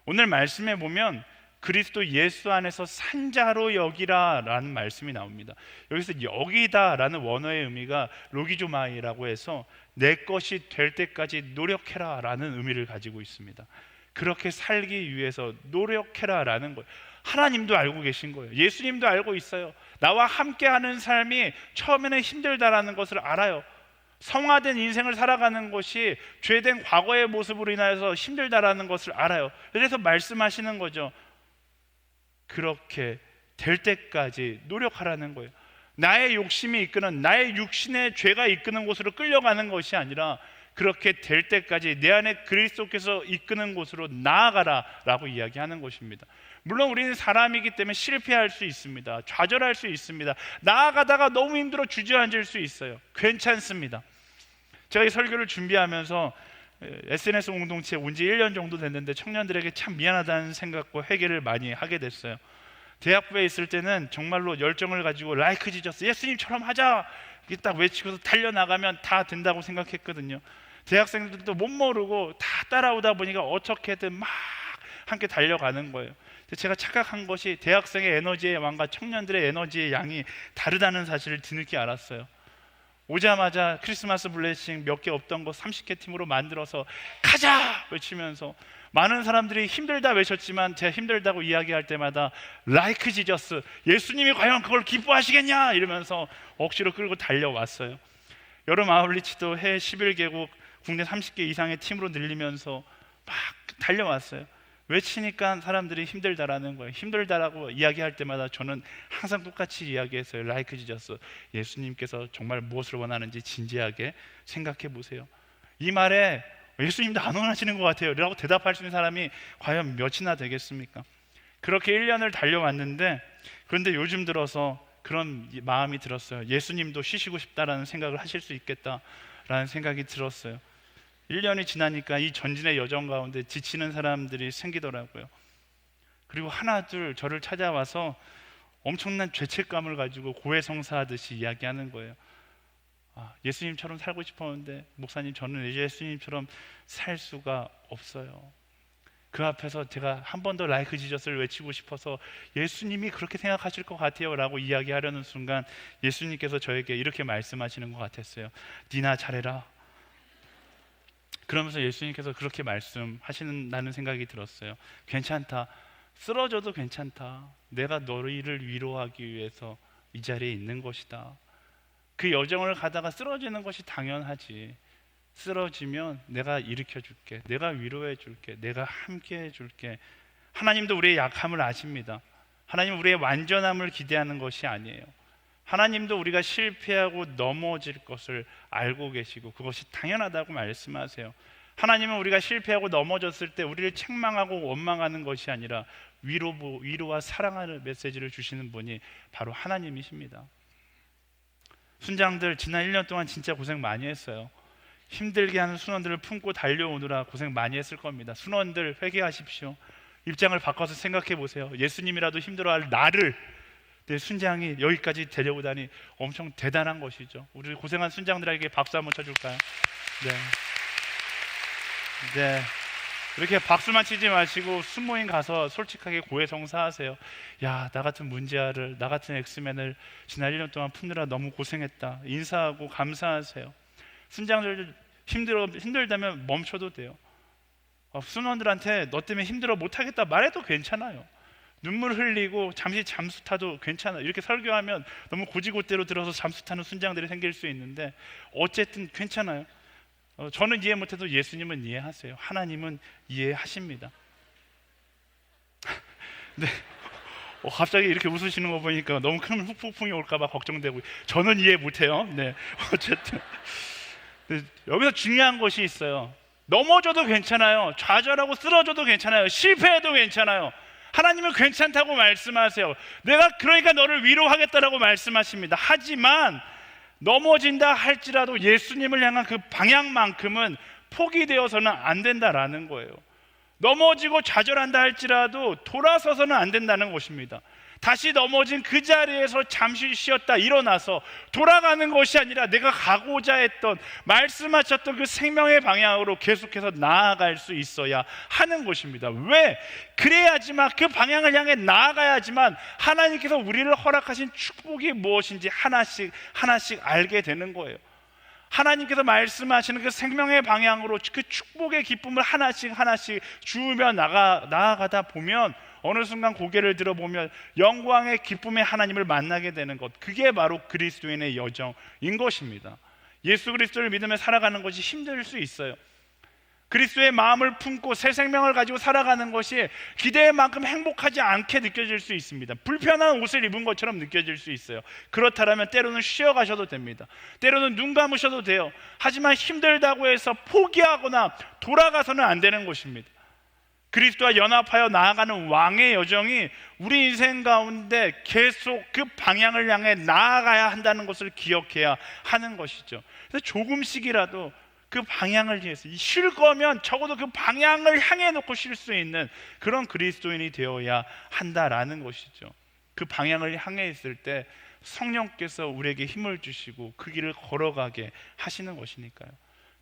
오늘 말씀에 보면 그리스도 예수 안에서 산자로 여기라 라는 말씀이 나옵니다. 여기서 여기다 라는 원어의 의미가 로기조마이라고 해서 내 것이 될 때까지 노력해라 라는 의미를 가지고 있습니다. 그렇게 살기 위해서 노력해라 라는 거예요. 하나님도 알고 계신 거예요. 예수님도 알고 있어요. 나와 함께하는 삶이 처음에는 힘들다라는 것을 알아요. 성화된 인생을 살아가는 것이 죄된 과거의 모습으로 인하여서 힘들다라는 것을 알아요. 그래서 말씀하시는 거죠. 그렇게 될 때까지 노력하라는 거예요. 나의 욕심이 이끄는, 나의 육신의 죄가 이끄는 곳으로 끌려가는 것이 아니라, 그렇게 될 때까지 내 안에 그리스도께서 이끄는 곳으로 나아가라 라고 이야기하는 것입니다. 물론 우리는 사람이기 때문에 실패할 수 있습니다. 좌절할 수 있습니다. 나아가다가 너무 힘들어 주저앉을 수 있어요. 괜찮습니다. 제가 이 설교를 준비하면서 SNS 공동체에 온 지 1년 정도 됐는데, 청년들에게 참 미안하다는 생각과 회개를 많이 하게 됐어요. 대학부에 있을 때는 정말로 열정을 가지고 라이크 지저스, 예수님처럼 하자 이렇게 딱 외치고서 달려나가면 다 된다고 생각했거든요. 대학생들도 못 모르고 다 따라오다 보니까 어떻게든 막 함께 달려가는 거예요. 제가 착각한 것이 대학생의 에너지의 양과 청년들의 에너지의 양이 다르다는 사실을 뒤늦게 알았어요. 오자마자 크리스마스 블레싱 몇 개 없던 거 30개 팀으로 만들어서 가자 외치면서, 많은 사람들이 힘들다 외쳤지만 제가 힘들다고 이야기할 때마다 라이크 지저스, 예수님이 과연 그걸 기뻐하시겠냐 이러면서 억지로 끌고 달려왔어요. 여름 아울리치도 해외 11개국 국내 30개 이상의 팀으로 늘리면서 막 달려왔어요. 외치니까 사람들이 힘들다라는 거예요. 힘들다라고 이야기할 때마다 저는 항상 똑같이 이야기했어요. 라이크 지저스, 예수님께서 정말 무엇을 원하는지 진지하게 생각해 보세요. 이 말에 예수님도 안 원하시는 것 같아요 라고 대답할 수 있는 사람이 과연 몇이나 되겠습니까? 그렇게 1년을 달려왔는데, 그런데 요즘 들어서 그런 마음이 들었어요. 예수님도 쉬시고 싶다라는 생각을 하실 수 있겠다라는 생각이 들었어요. 1년이 지나니까 이 전진의 여정 가운데 지치는 사람들이 생기더라고요. 그리고 하나둘 저를 찾아와서 엄청난 죄책감을 가지고 고해성사하듯이 이야기하는 거예요. 예수님처럼 살고 싶었는데 목사님, 저는 이제 예수님처럼 살 수가 없어요. 그 앞에서 제가 한 번 더 라이크 지저스를 외치고 싶어서 예수님이 그렇게 생각하실 것 같아요 라고 이야기하려는 순간 예수님께서 저에게 이렇게 말씀하시는 것 같았어요. 니나 잘해라. 그러면서 예수님께서 그렇게 말씀하시는다는 생각이 들었어요. 괜찮다. 쓰러져도 괜찮다. 내가 너희를 위로하기 위해서 이 자리에 있는 것이다. 그 여정을 가다가 쓰러지는 것이 당연하지. 쓰러지면 내가 일으켜 줄게. 내가 위로해 줄게. 내가 함께 해 줄게. 하나님도 우리의 약함을 아십니다. 하나님은 우리의 완전함을 기대하는 것이 아니에요. 하나님도 우리가 실패하고 넘어질 것을 알고 계시고 그것이 당연하다고 말씀하세요. 하나님은 우리가 실패하고 넘어졌을 때 우리를 책망하고 원망하는 것이 아니라 위로와 사랑하는 메시지를 주시는 분이 바로 하나님이십니다. 순장들 지난 1년 동안 진짜 고생 많이 했어요. 힘들게 하는 순원들을 품고 달려오느라 고생 많이 했을 겁니다. 순원들 회개하십시오. 입장을 바꿔서 생각해 보세요. 예수님이라도 힘들어할 나를 내 순장이 여기까지 데려오다니 엄청 대단한 것이죠. 우리 고생한 순장들에게 박수 한번 쳐줄까요? 네. 이렇게 박수만 치지 마시고 순모임 가서 솔직하게 고해성사하세요. 야, 나 같은 문제아를, 나 같은 엑스맨을 지난 1년 동안 푸느라 너무 고생했다. 인사하고 감사하세요. 순장들 힘들다면 멈춰도 돼요. 순원들한테 너 때문에 힘들어 못하겠다 말해도 괜찮아요. 눈물 흘리고 잠시 잠수 타도 괜찮아요. 이렇게 설교하면 너무 고지고대로 들어서 잠수 타는 순장들이 생길 수 있는데 어쨌든 괜찮아요. 저는 이해 못해도 예수님은 이해하세요. 하나님은 이해하십니다. 네. 갑자기 이렇게 웃으시는 거 보니까 너무 큰 후폭풍이 올까봐 걱정되고 저는 이해 못해요. 네. 어쨌든 여기서 중요한 것이 있어요. 넘어져도 괜찮아요. 좌절하고 쓰러져도 괜찮아요. 실패해도 괜찮아요. 하나님은 괜찮다고 말씀하세요. 내가 그러니까 너를 위로하겠다라고 말씀하십니다. 하지만 넘어진다 할지라도 예수님을 향한 그 방향만큼은 포기되어서는 안 된다라는 거예요. 넘어지고 좌절한다 할지라도 돌아서서는 안 된다는 것입니다. 다시 넘어진 그 자리에서 잠시 쉬었다 일어나서 돌아가는 것이 아니라 내가 가고자 했던 말씀하셨던 그 생명의 방향으로 계속해서 나아갈 수 있어야 하는 것입니다. 왜? 그래야지만 그 방향을 향해 나아가야지만 하나님께서 우리를 허락하신 축복이 무엇인지 하나씩 알게 되는 거예요. 하나님께서 말씀하시는 그 생명의 방향으로 그 축복의 기쁨을 하나씩 주우며 나아가다 보면 어느 순간 고개를 들어보면 영광의 기쁨의 하나님을 만나게 되는 것, 그게 바로 그리스도인의 여정인 것입니다. 예수 그리스도를 믿으며 살아가는 것이 힘들 수 있어요. 그리스도의 마음을 품고 새 생명을 가지고 살아가는 것이 기대의 만큼 행복하지 않게 느껴질 수 있습니다. 불편한 옷을 입은 것처럼 느껴질 수 있어요. 그렇다면 때로는 쉬어가셔도 됩니다. 때로는 눈 감으셔도 돼요. 하지만 힘들다고 해서 포기하거나 돌아가서는 안 되는 것입니다. 그리스도와 연합하여 나아가는 왕의 여정이 우리 인생 가운데 계속 그 방향을 향해 나아가야 한다는 것을 기억해야 하는 것이죠. 그래서 조금씩이라도 그 방향을 위해서 쉴 거면 적어도 그 방향을 향해 놓고 쉴 수 있는 그런 그리스도인이 되어야 한다라는 것이죠. 그 방향을 향해 있을 때 성령께서 우리에게 힘을 주시고 그 길을 걸어가게 하시는 것이니까요.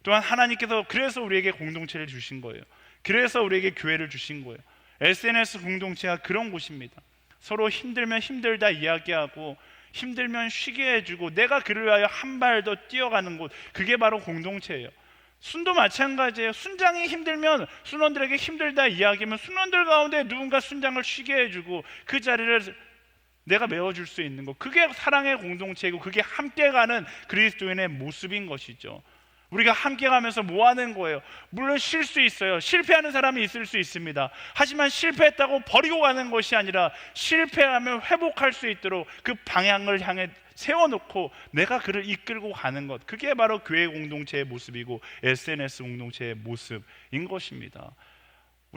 또한 하나님께서 그래서 우리에게 공동체를 주신 거예요. 그래서 우리에게 교회를 주신 거예요. SNS 공동체가 그런 곳입니다. 서로 힘들면 힘들다 이야기하고 힘들면 쉬게 해주고 내가 그를 위하여 한 발 더 뛰어가는 곳, 그게 바로 공동체예요. 순도 마찬가지예요. 순장이 힘들면 순원들에게 힘들다 이야기하면 순원들 가운데 누군가 순장을 쉬게 해주고 그 자리를 내가 메워줄 수 있는 것, 그게 사랑의 공동체이고 그게 함께 가는 그리스도인의 모습인 것이죠. 우리가 함께 가면서 뭐 하는 거예요? 물론 쉴 수 있어요. 실패하는 사람이 있을 수 있습니다. 하지만 실패했다고 버리고 가는 것이 아니라 실패하면 회복할 수 있도록 그 방향을 향해 세워놓고 내가 그를 이끌고 가는 것, 그게 바로 교회 공동체의 모습이고 SNS 공동체의 모습인 것입니다.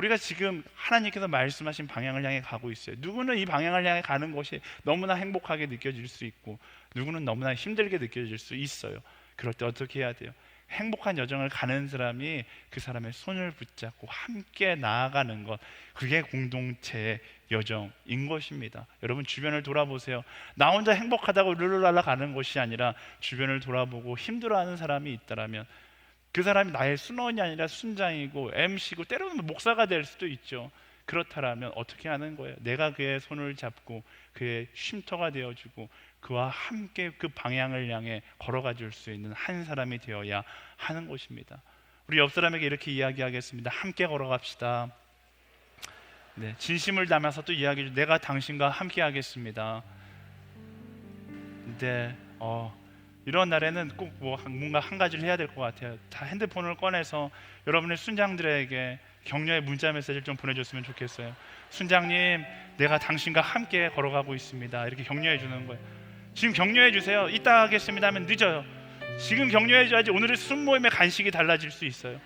우리가 지금 하나님께서 말씀하신 방향을 향해 가고 있어요. 누구는 이 방향을 향해 가는 것이 너무나 행복하게 느껴질 수 있고, 누구는 너무나 힘들게 느껴질 수 있어요. 그럴 때 어떻게 해야 돼요? 행복한 여정을 가는 사람이 그 사람의 손을 붙잡고 함께 나아가는 것, 그게 공동체의 여정인 것입니다. 여러분 주변을 돌아보세요. 나 혼자 행복하다고 룰루랄라 가는 것이 아니라 주변을 돌아보고 힘들어하는 사람이 있다라면 그 사람이 나의 순원이 아니라 순장이고 MC고 때로는 목사가 될 수도 있죠. 그렇다면 어떻게 하는 거예요? 내가 그의 손을 잡고 그의 쉼터가 되어주고 그와 함께 그 방향을 향해 걸어가 줄 수 있는 한 사람이 되어야 하는 것입니다. 우리 옆 사람에게 이렇게 이야기하겠습니다. 함께 걸어갑시다. 네, 진심을 담아서 또 이야기해 줘. 내가 당신과 함께 하겠습니다. 근데 이런 날에는 꼭 뭔가 한 가지를 해야 될 것 같아요. 다 핸드폰을 꺼내서 여러분의 순장들에게 격려의 문자 메시지를 좀 보내줬으면 좋겠어요. 순장님, 내가 당신과 함께 걸어가고 있습니다. 이렇게 격려해 주는 거예요. 지금 격려해 주세요. 이따 하겠습니다 하면 늦어요. 지금 격려해 줘야지 오늘의 순모임의 간식이 달라질 수 있어요.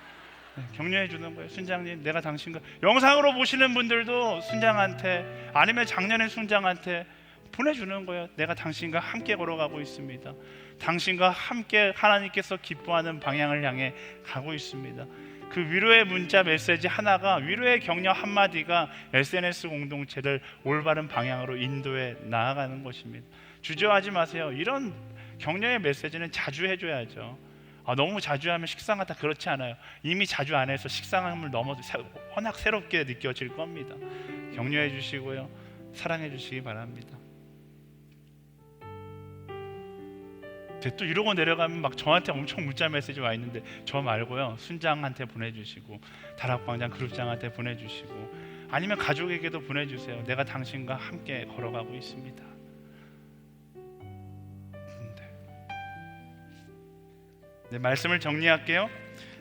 네, 격려해 주는 거예요. 순장님, 내가 당신과, 영상으로 보시는 분들도 순장한테 아니면 작년에 순장한테 보내주는 거예요. 내가 당신과 함께 걸어가고 있습니다. 당신과 함께 하나님께서 기뻐하는 방향을 향해 가고 있습니다. 그 위로의 문자 메시지 하나가, 위로의 격려 한마디가 SNS 공동체를 올바른 방향으로 인도해 나아가는 것입니다. 주저하지 마세요. 이런 격려의 메시지는 자주 해줘야죠. 너무 자주 하면 식상하다, 그렇지 않아요. 이미 자주 안 해서 식상함을 넘어서 워낙 새롭게 느껴질 겁니다. 격려해 주시고요, 사랑해 주시기 바랍니다. 또 이러고 내려가면 막 저한테 엄청 문자 메시지 와 있는데 저 말고요, 순장한테 보내주시고 다락광장 그룹장한테 보내주시고 아니면 가족에게도 보내주세요. 내가 당신과 함께 걸어가고 있습니다. 네, 말씀을 정리할게요.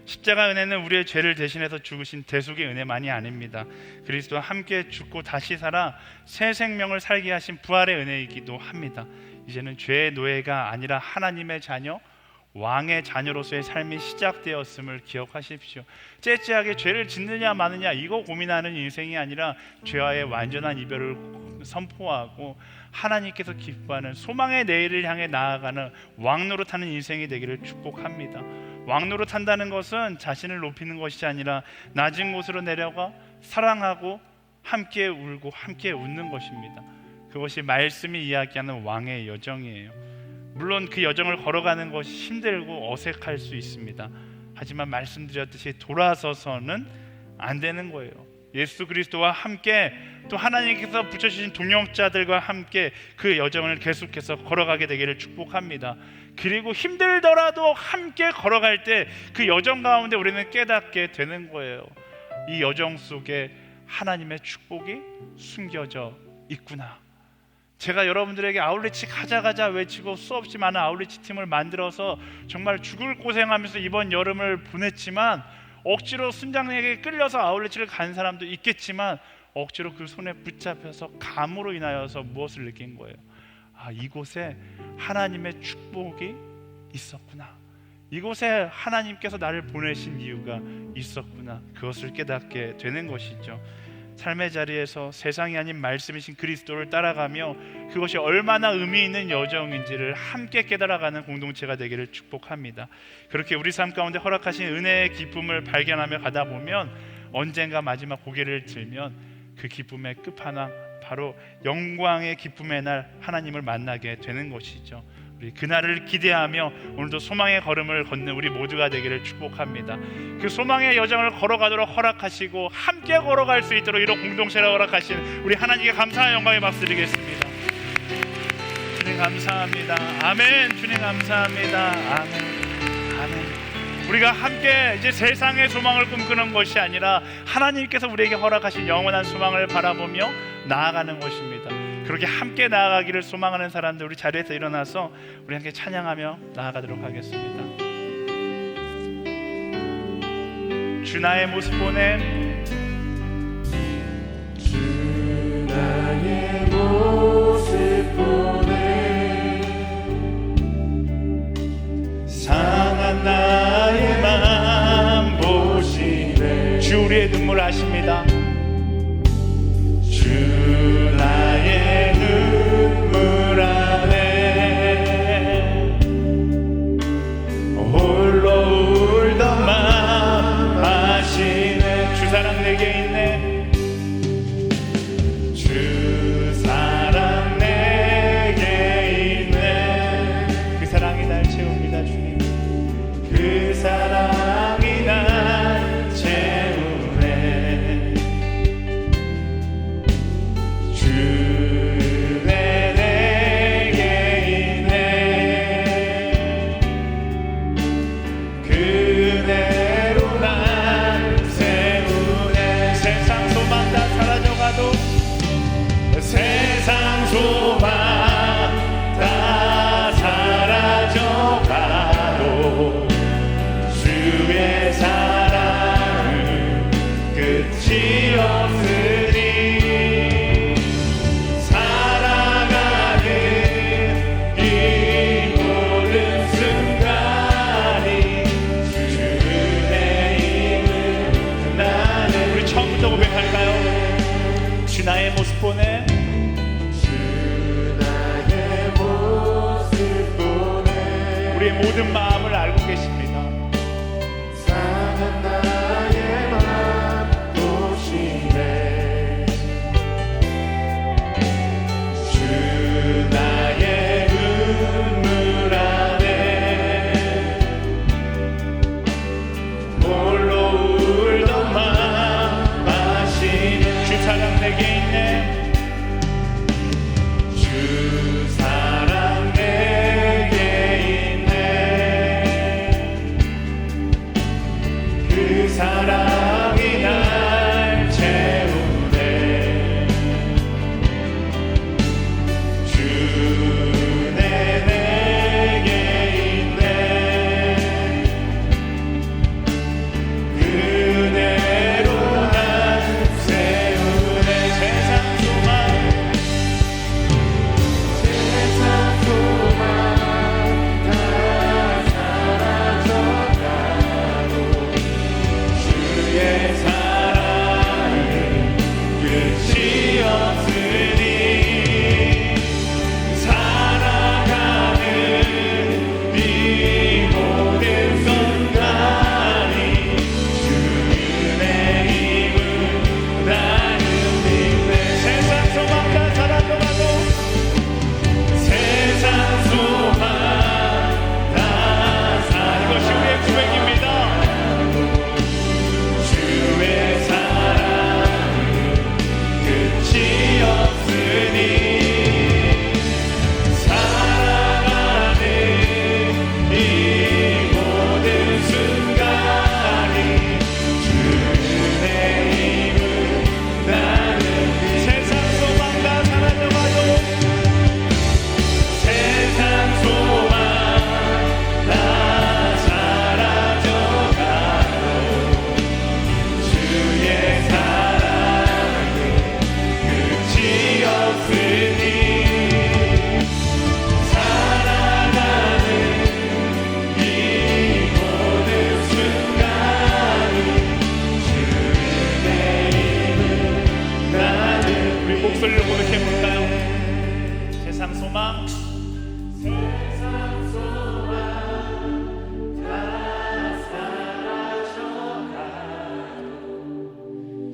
십자가 은혜는 우리의 죄를 대신해서 죽으신 대속의 은혜만이 아닙니다. 그리스도와 함께 죽고 다시 살아 새 생명을 살게 하신 부활의 은혜이기도 합니다. 이제는 죄의 노예가 아니라 하나님의 자녀, 왕의 자녀로서의 삶이 시작되었음을 기억하십시오. 째째하게 죄를 짓느냐 마느냐 이거 고민하는 인생이 아니라 죄와의 완전한 이별을 선포하고 하나님께서 기뻐하는 소망의 내일을 향해 나아가는 왕노릇하는 인생이 되기를 축복합니다. 왕노릇한다는 것은 자신을 높이는 것이 아니라 낮은 곳으로 내려가 사랑하고 함께 울고 함께 웃는 것입니다. 그것이 말씀이 이야기하는 왕의 여정이에요. 물론 그 여정을 걸어가는 것이 힘들고 어색할 수 있습니다. 하지만 말씀드렸듯이 돌아서서는 안 되는 거예요. 예수 그리스도와 함께 또 하나님께서 붙여주신 동역자들과 함께 그 여정을 계속해서 걸어가게 되기를 축복합니다. 그리고 힘들더라도 함께 걸어갈 때 그 여정 가운데 우리는 깨닫게 되는 거예요. 이 여정 속에 하나님의 축복이 숨겨져 있구나. 제가 여러분들에게 아울리치 가자 외치고 수없이 많은 아울리치 팀을 만들어서 정말 죽을 고생하면서 이번 여름을 보냈지만, 억지로 순장에게 끌려서 아울리치를 간 사람도 있겠지만 억지로 그 손에 붙잡혀서 감으로 인하여서 무엇을 느낀 거예요? 이곳에 하나님의 축복이 있었구나. 이곳에 하나님께서 나를 보내신 이유가 있었구나. 그것을 깨닫게 되는 것이죠. 삶의 자리에서 세상이 아닌 말씀이신 그리스도를 따라가며 그것이 얼마나 의미 있는 여정인지를 함께 깨달아가는 공동체가 되기를 축복합니다. 그렇게 우리 삶 가운데 허락하신 은혜의 기쁨을 발견하며 가다 보면 언젠가 마지막 고개를 들면 그 기쁨의 끝판왕, 바로 영광의 기쁨의 날 하나님을 만나게 되는 것이죠. 우리 그날을 기대하며 오늘도 소망의 걸음을 걷는 우리 모두가 되기를 축복합니다. 그 소망의 여정을 걸어가도록 허락하시고 함께 걸어갈 수 있도록 이런 공동체를 허락하신 우리 하나님께 감사와 영광의 박수 드리겠습니다. 주님 감사합니다. 아멘. 주님 감사합니다. 아멘. 아멘. 우리가 함께 이제 세상의 소망을 꿈꾸는 것이 아니라 하나님께서 우리에게 허락하신 영원한 소망을 바라보며 나아가는 것입니다. 그렇게 함께 나아가기를 소망하는 사람들, 우리 자리에서 일어나서 우리 함께 찬양하며 나아가도록 하겠습니다. 주 나의 모습 보내, 주 나의 모습 보내, 상한 나의 맘 보시네. 주 우리의 눈물 아십니다. 보내 주 나의 모습 보내 우리의 모든 마음을 알고 계십니다. 상한 나의 맘 보시네 주 나의 눈물 안에 홀로 울던 맘 아시네 주 사랑 내게 있네. 주 사랑 내게 있네 그 사랑이 날 채우네 주 내게 있네 그대로 날 세우네 세상 소망 세상 소망 다 사라져가도 주의 사랑은 끝이 없으니 살아가는 이 모든 순간이 주의 힘을 나는 믿네 세상 소망 다 사라져가도 세상 소망 다 이것이 우리의 고백입니다. 주의 사랑은 끝이 없으니 살아가는 이 모든 순간이 주의 힘을 나는 믿네 세상 소망 다 사라져가도 세상 소망 다 사라져가도 주의 사랑은 끝이 없으니 살아가는 이 모든 순간이 주의 힘을 나는 우리 목소리로 고백해볼까요? 세상 소망 세상 소망 다 사라져가도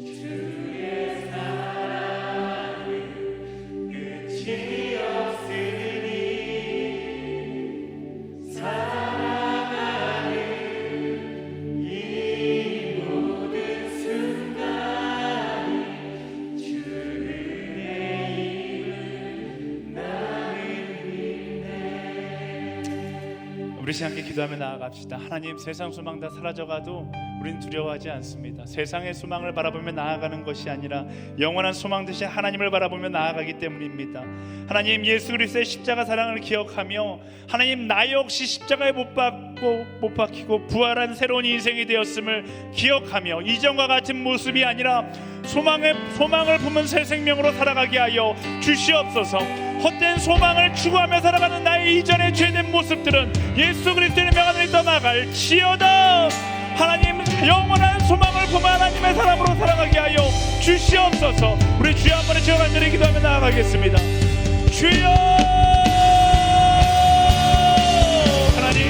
주의 사랑은 끝이 없으니 살아가는 이 모든 순간이 주의 힘을 나는 믿네 우리 함께 기도하며 나아갑시다. 하나님, 세상 소망 다 사라져가도 우린 두려워하지 않습니다. 세상의 소망을 바라보며 나아가는 것이 아니라 영원한 소망 대신 하나님을 바라보며 나아가기 때문입니다. 하나님, 예수 그리스도의 십자가 사랑을 기억하며 하나님, 나 역시 십자가에 못 박히고 부활한 새로운 인생이 되었음을 기억하며 이전과 같은 모습이 아니라 소망을 품은 새 생명으로 살아가게 하여 주시옵소서. 헛된 소망을 추구하며 살아가는 나의 이전의 죄된 모습들은 예수 그리스도의 명함을 떠나갈 지어다. 하나님, 영원한 소망을 품어 하나님의 사람으로 살아가게 하여 주시옵소서. 우리 주여 한 번에 제가 간절히 기도하며 나아가겠습니다. 주여, 하나님,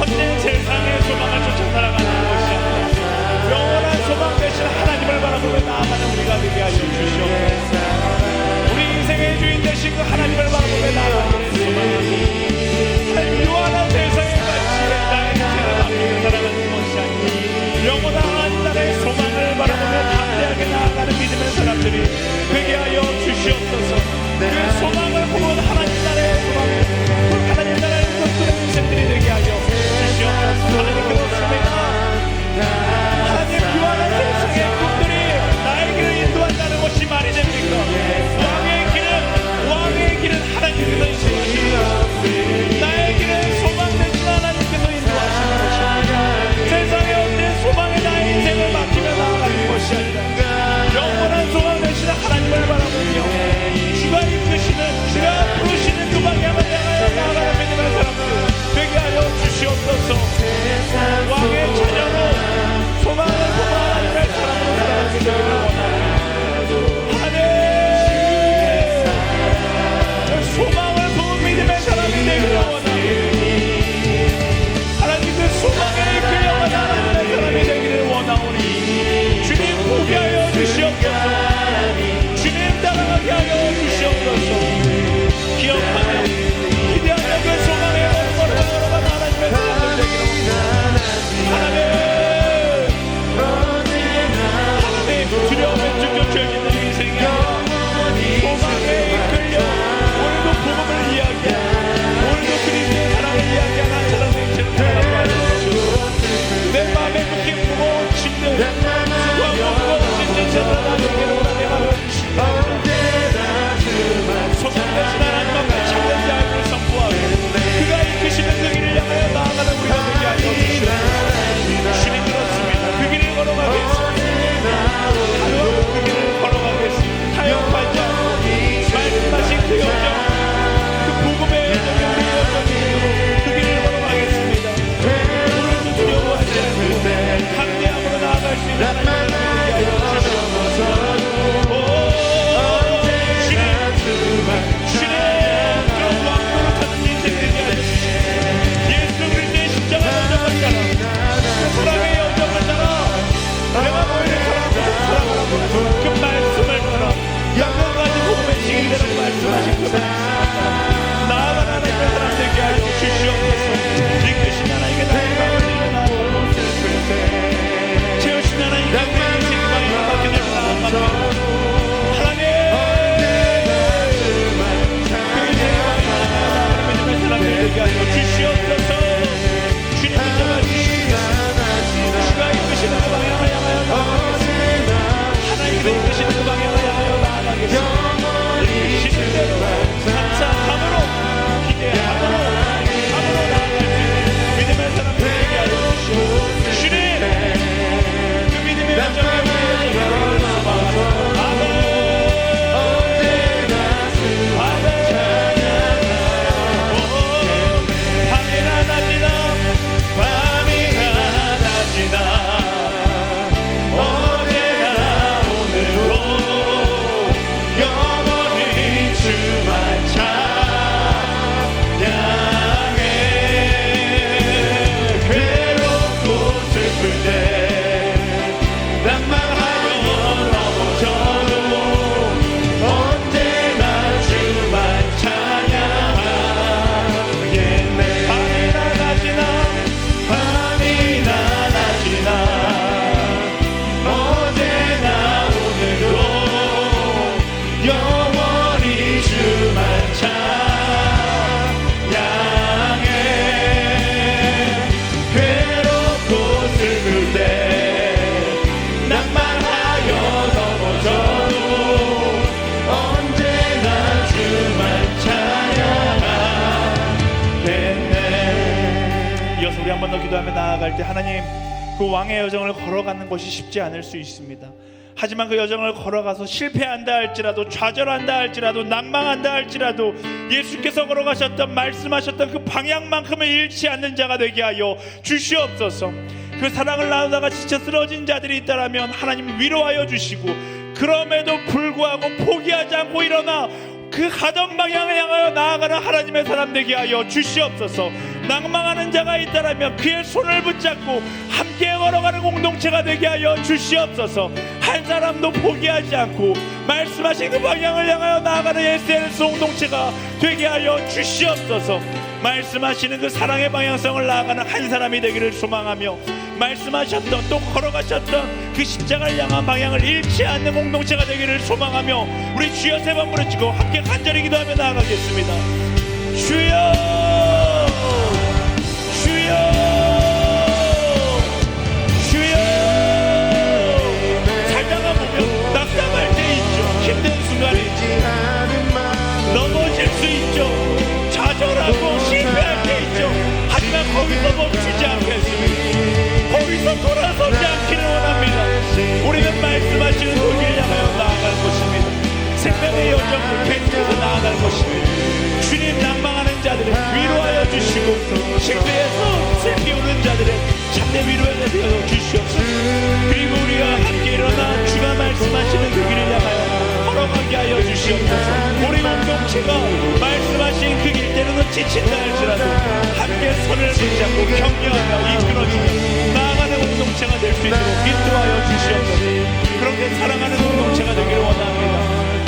헛된 세상의 소망을 쫓아 살아가는 것이 아니라 영원한 소망 대신 하나님을 바라보며 나아가는 우리가 되게 하여 주시옵소서. 우리 인생의 주인 되신 그 하나님을 바라보며 나아가는 소망, 유한한 세상의 가치에 나의 인생을 맡기며 살아가는 것이 아니라 영원한 하나님 나라의 소망을 바라보며 담대하게 나아가는 믿음의 사람들이 되게 하여 주시옵소서. 그 소망을 보면 하나님 나라의 소망을, 하나님 나라의 꿈꾸는 인생들이 되게 하여 주시옵소서. 하나님, 그렇습니다. 하나님, 유한한 세상의 꿈들이 나의 길을 인도한다는 것이 말이 됩니까? 왕의 길은 하나님께서 인도하시는, 나의 길은 소망 되신 하나님께서 인도하시는 것입니다. 세상의 어떤 소망에 나의 인생을 맡기며 나아가는 것이 아니라 영원한 소망 되신 나눠 기도하며 나아갈 때 하나님, 그 왕의 여정을 걸어가는 것이 쉽지 않을 수 있습니다. 하지만 그 여정을 걸어가서 실패한다 할지라도, 좌절한다 할지라도, 낭망한다 할지라도 예수께서 걸어가셨던, 말씀하셨던 그 방향만큼을 잃지 않는 자가 되게 하여 주시옵소서. 그 사랑을 나누다가 지쳐 쓰러진 자들이 있다면 하나님 위로하여 주시고, 그럼에도 불구하고 포기하지 않고 일어나 그 가던 방향을 향하여 나아가는 하나님의 사람 되게 하여 주시옵소서. 낭망하는 자가 있다면 그의 손을 붙잡고 함께 걸어가는 공동체가 되게 하여 주시옵소서. 한 사람도 포기하지 않고 말씀하신 그 방향을 향하여 나아가는 SNS 공동체가 되게 하여 주시옵소서. 말씀하시는 그 사랑의 방향성을 나아가는 한 사람이 되기를 소망하며, 말씀하셨던, 또 걸어가셨던 그 십자가를 향한 방향을 잃지 않는 공동체가 되기를 소망하며, 우리 주여 세 번 부르짖고 함께 간절히 기도하며 나아가겠습니다. 주여, 주여, 주여. 살다가 보면 낙담할 때 있죠. 힘든 순간이 있죠. 넘어질 수 있죠. 좌절하고 실패할 때 있죠. 하지만 거기서 멈추지 않겠습니다. 거기서 돌아서지 않기를 원합니다. 우리는 말씀하시는 그 길을 향하여 나아갈 것입니다. 생명의 여정을 계속해서 나아갈 것입니다. 주님, 낭망하는 자들을 위로하여 주시고, 실패해서 슬피 오는 자들의 참된 위로에 대하여 주시옵소서. 그리고 우리가 함께 일어나 주가 말씀하시는 그 길을 향하여 걸어가게 하여 주시옵소서. 우리 공동체가 말씀하신 그 길 때로는 지친다 할지라도 함께 손을 붙잡고 격려하며 이끌어주며 나아가는 공동체가 될 수 있도록 인도하여 주시옵소서. 그렇게 사랑하는 공동체가 되기를 원합니다.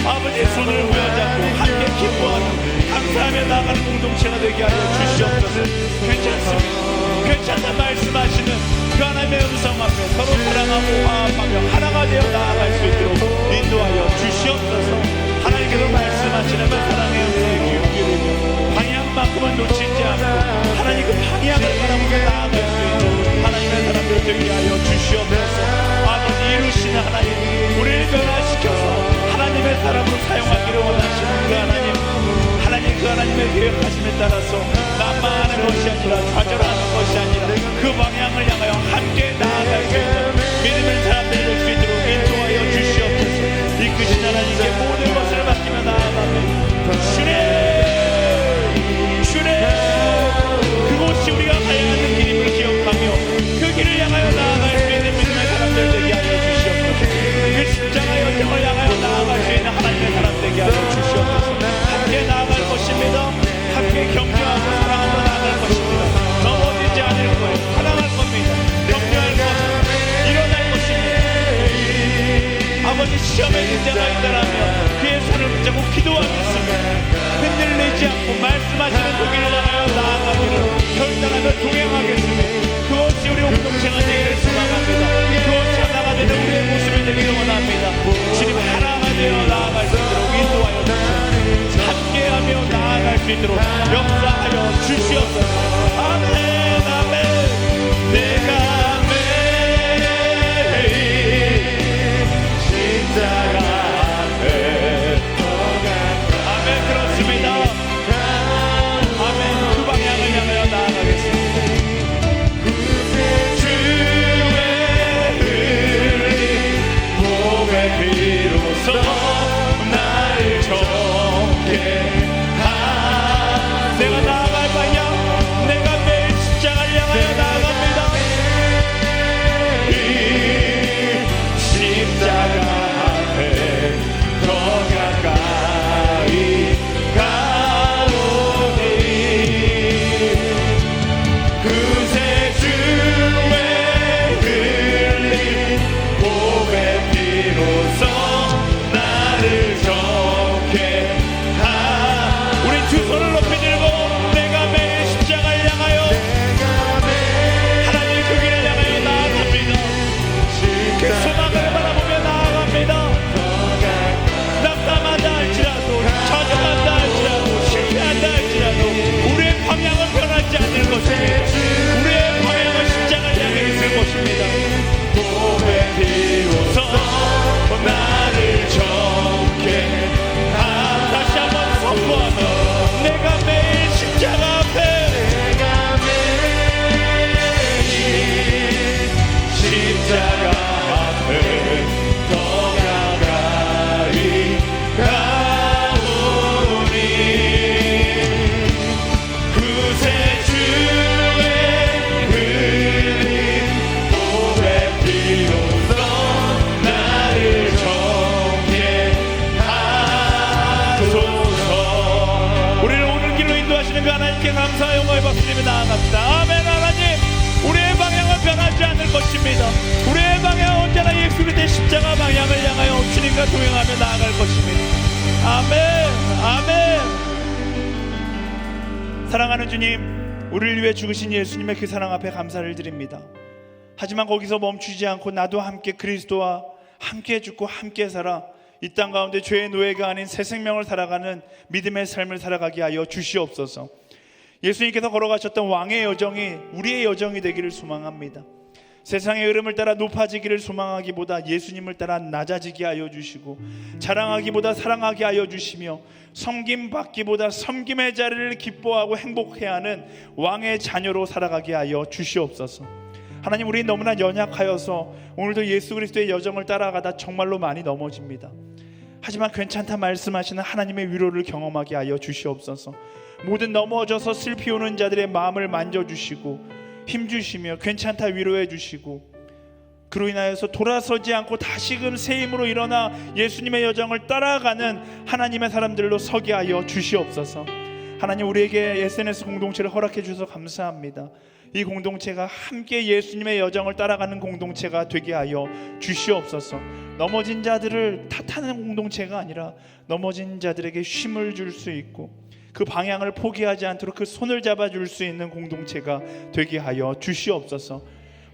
아버지의 손을 부여잡고 함께 기뻐하며 감사하며 나아가는 공동체가 되게 하여 주시옵소서. 괜찮습니다. 괜찮다 말씀하시는 그 하나님의 음성 앞에 서로 사랑하고 화합하며 하나가 되어 나아갈 수 있도록 인도하여 주시옵소서. 하나님께서 말씀하시는 그 사랑의 음성에 귀 기울이며 방향만큼은 놓치지 않고 하나님 그 방향을 바라보며 나아갈 수 있는 하나님의 사람들 되게 하여 주시옵소서. 아버지 이루시는 하나님, 우리를 변화시켜서 하나님의 사람으로 사용하기를 원하시는 그 하나님, 그 하나님의 계획하심에 따라서 낭망하는 것이 아니라 좌절하는 것이 아니라 그 방향을 향하여 함께 나아갈 수 있는 믿음의 사람들이 될 수 있도록 인도하여 주시옵소서. 이끄신 하나님께 모든 것을 맡기며 나아가며 그곳이 우리가 가야 하는 길임을 기억하며 그 길을 향하여 나아갈 수 있는 믿음의 사람들 되게 하여 주시옵소서. 그 십자가 여정을 향하여 나아갈 수 있는 하나님의 사람 되게 하여 주시옵소서. 함께 나아갈 것입니다. 함께 격려하고 사랑하며 나아갈 것입니다. 넘어지지 않을 거예요. 사랑할 겁니다. 격려할 겁니다. 일어날 것입니다. 아버지, 시험에 든 자가 있다면 그의 손을 붙잡고 기도하겠습니다. 흔들리지 않고 말씀하시는 그 길을 향하여 나아가기를 결단하며 동행하겠습니다. 그것이 우리 공동체가 되기를 소망합니다. 그것이 하나가 되는 우리의 모습이 되기를 원합니다. 주님, 하나가 되어 나아갈 수 있도록 인도하여 주시옵소서. 함께하며 나아갈 수 있도록 역사하여 주시옵소서. 아멘, 아멘. 내가 매일 십자가 앞에 아멘. 그렇습니다. 아멘. 그 방향을 향하여 나아가겠습니다. 주의 흘린 몸의 피로써 나를 정케 내가 나아갈 방향, 내가 그 하나님께 감사와 영광을 박수드리며 나아갑니다. 아멘. 하나님, 우리의 방향은 변하지 않을 것입니다. 우리의 방향은 언제나 예수 그리스도의 십자가 방향을 향하여 주님과 동행하며 나아갈 것입니다. 아멘. 아멘. 사랑하는 주님, 우리를 위해 죽으신 예수님의 그 사랑 앞에 감사를 드립니다. 하지만 거기서 멈추지 않고 나도 함께 그리스도와 함께 죽고 함께 살아 이 땅 가운데 죄의 노예가 아닌 새 생명을 살아가는 믿음의 삶을 살아가게 하여 주시옵소서. 예수님께서 걸어가셨던 왕의 여정이 우리의 여정이 되기를 소망합니다. 세상의 흐름을 따라 높아지기를 소망하기보다 예수님을 따라 낮아지게 하여 주시고, 자랑하기보다 사랑하게 하여 주시며, 섬김받기보다 섬김의 자리를 기뻐하고 행복해야 하는 왕의 자녀로 살아가게 하여 주시옵소서. 하나님, 우리 너무나 연약하여서 오늘도 예수 그리스도의 여정을 따라가다 정말로 많이 넘어집니다. 하지만 괜찮다 말씀하시는 하나님의 위로를 경험하게 하여 주시옵소서. 모든 넘어져서 슬피 우는 자들의 마음을 만져주시고 힘주시며 괜찮다 위로해 주시고, 그로 인하여서 돌아서지 않고 다시금 새 힘으로 일어나 예수님의 여정을 따라가는 하나님의 사람들로 서게 하여 주시옵소서. 하나님, 우리에게 SNS 공동체를 허락해 주셔서 감사합니다. 이 공동체가 함께 예수님의 여정을 따라가는 공동체가 되게 하여 주시옵소서. 넘어진 자들을 탓하는 공동체가 아니라 넘어진 자들에게 쉼을 줄 수 있고 그 방향을 포기하지 않도록 그 손을 잡아줄 수 있는 공동체가 되게 하여 주시옵소서.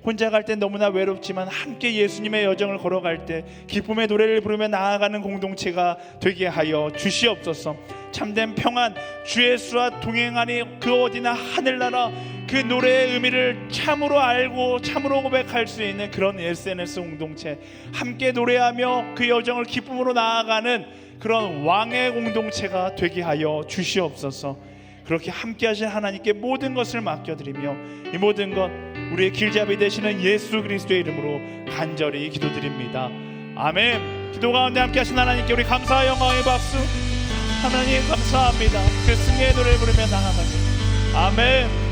혼자 갈 때 너무나 외롭지만 함께 예수님의 여정을 걸어갈 때 기쁨의 노래를 부르며 나아가는 공동체가 되게 하여 주시옵소서. 참된 평안, 주 예수와 동행하니 그 어디나 하늘나라, 그 노래의 의미를 참으로 알고 참으로 고백할 수 있는 그런 SNS 공동체, 함께 노래하며 그 여정을 기쁨으로 나아가는 그런 왕의 공동체가 되게 하여 주시옵소서. 그렇게 함께 하신 하나님께 모든 것을 맡겨드리며 이 모든 것 우리의 길잡이 되시는 예수 그리스도의 이름으로 간절히 기도드립니다. 아멘. 기도 가운데 함께 하신 하나님께 우리 감사와 영광의 박수. 하나님 감사합니다. 그 승리의 노래를 부르며 나아가니 아멘.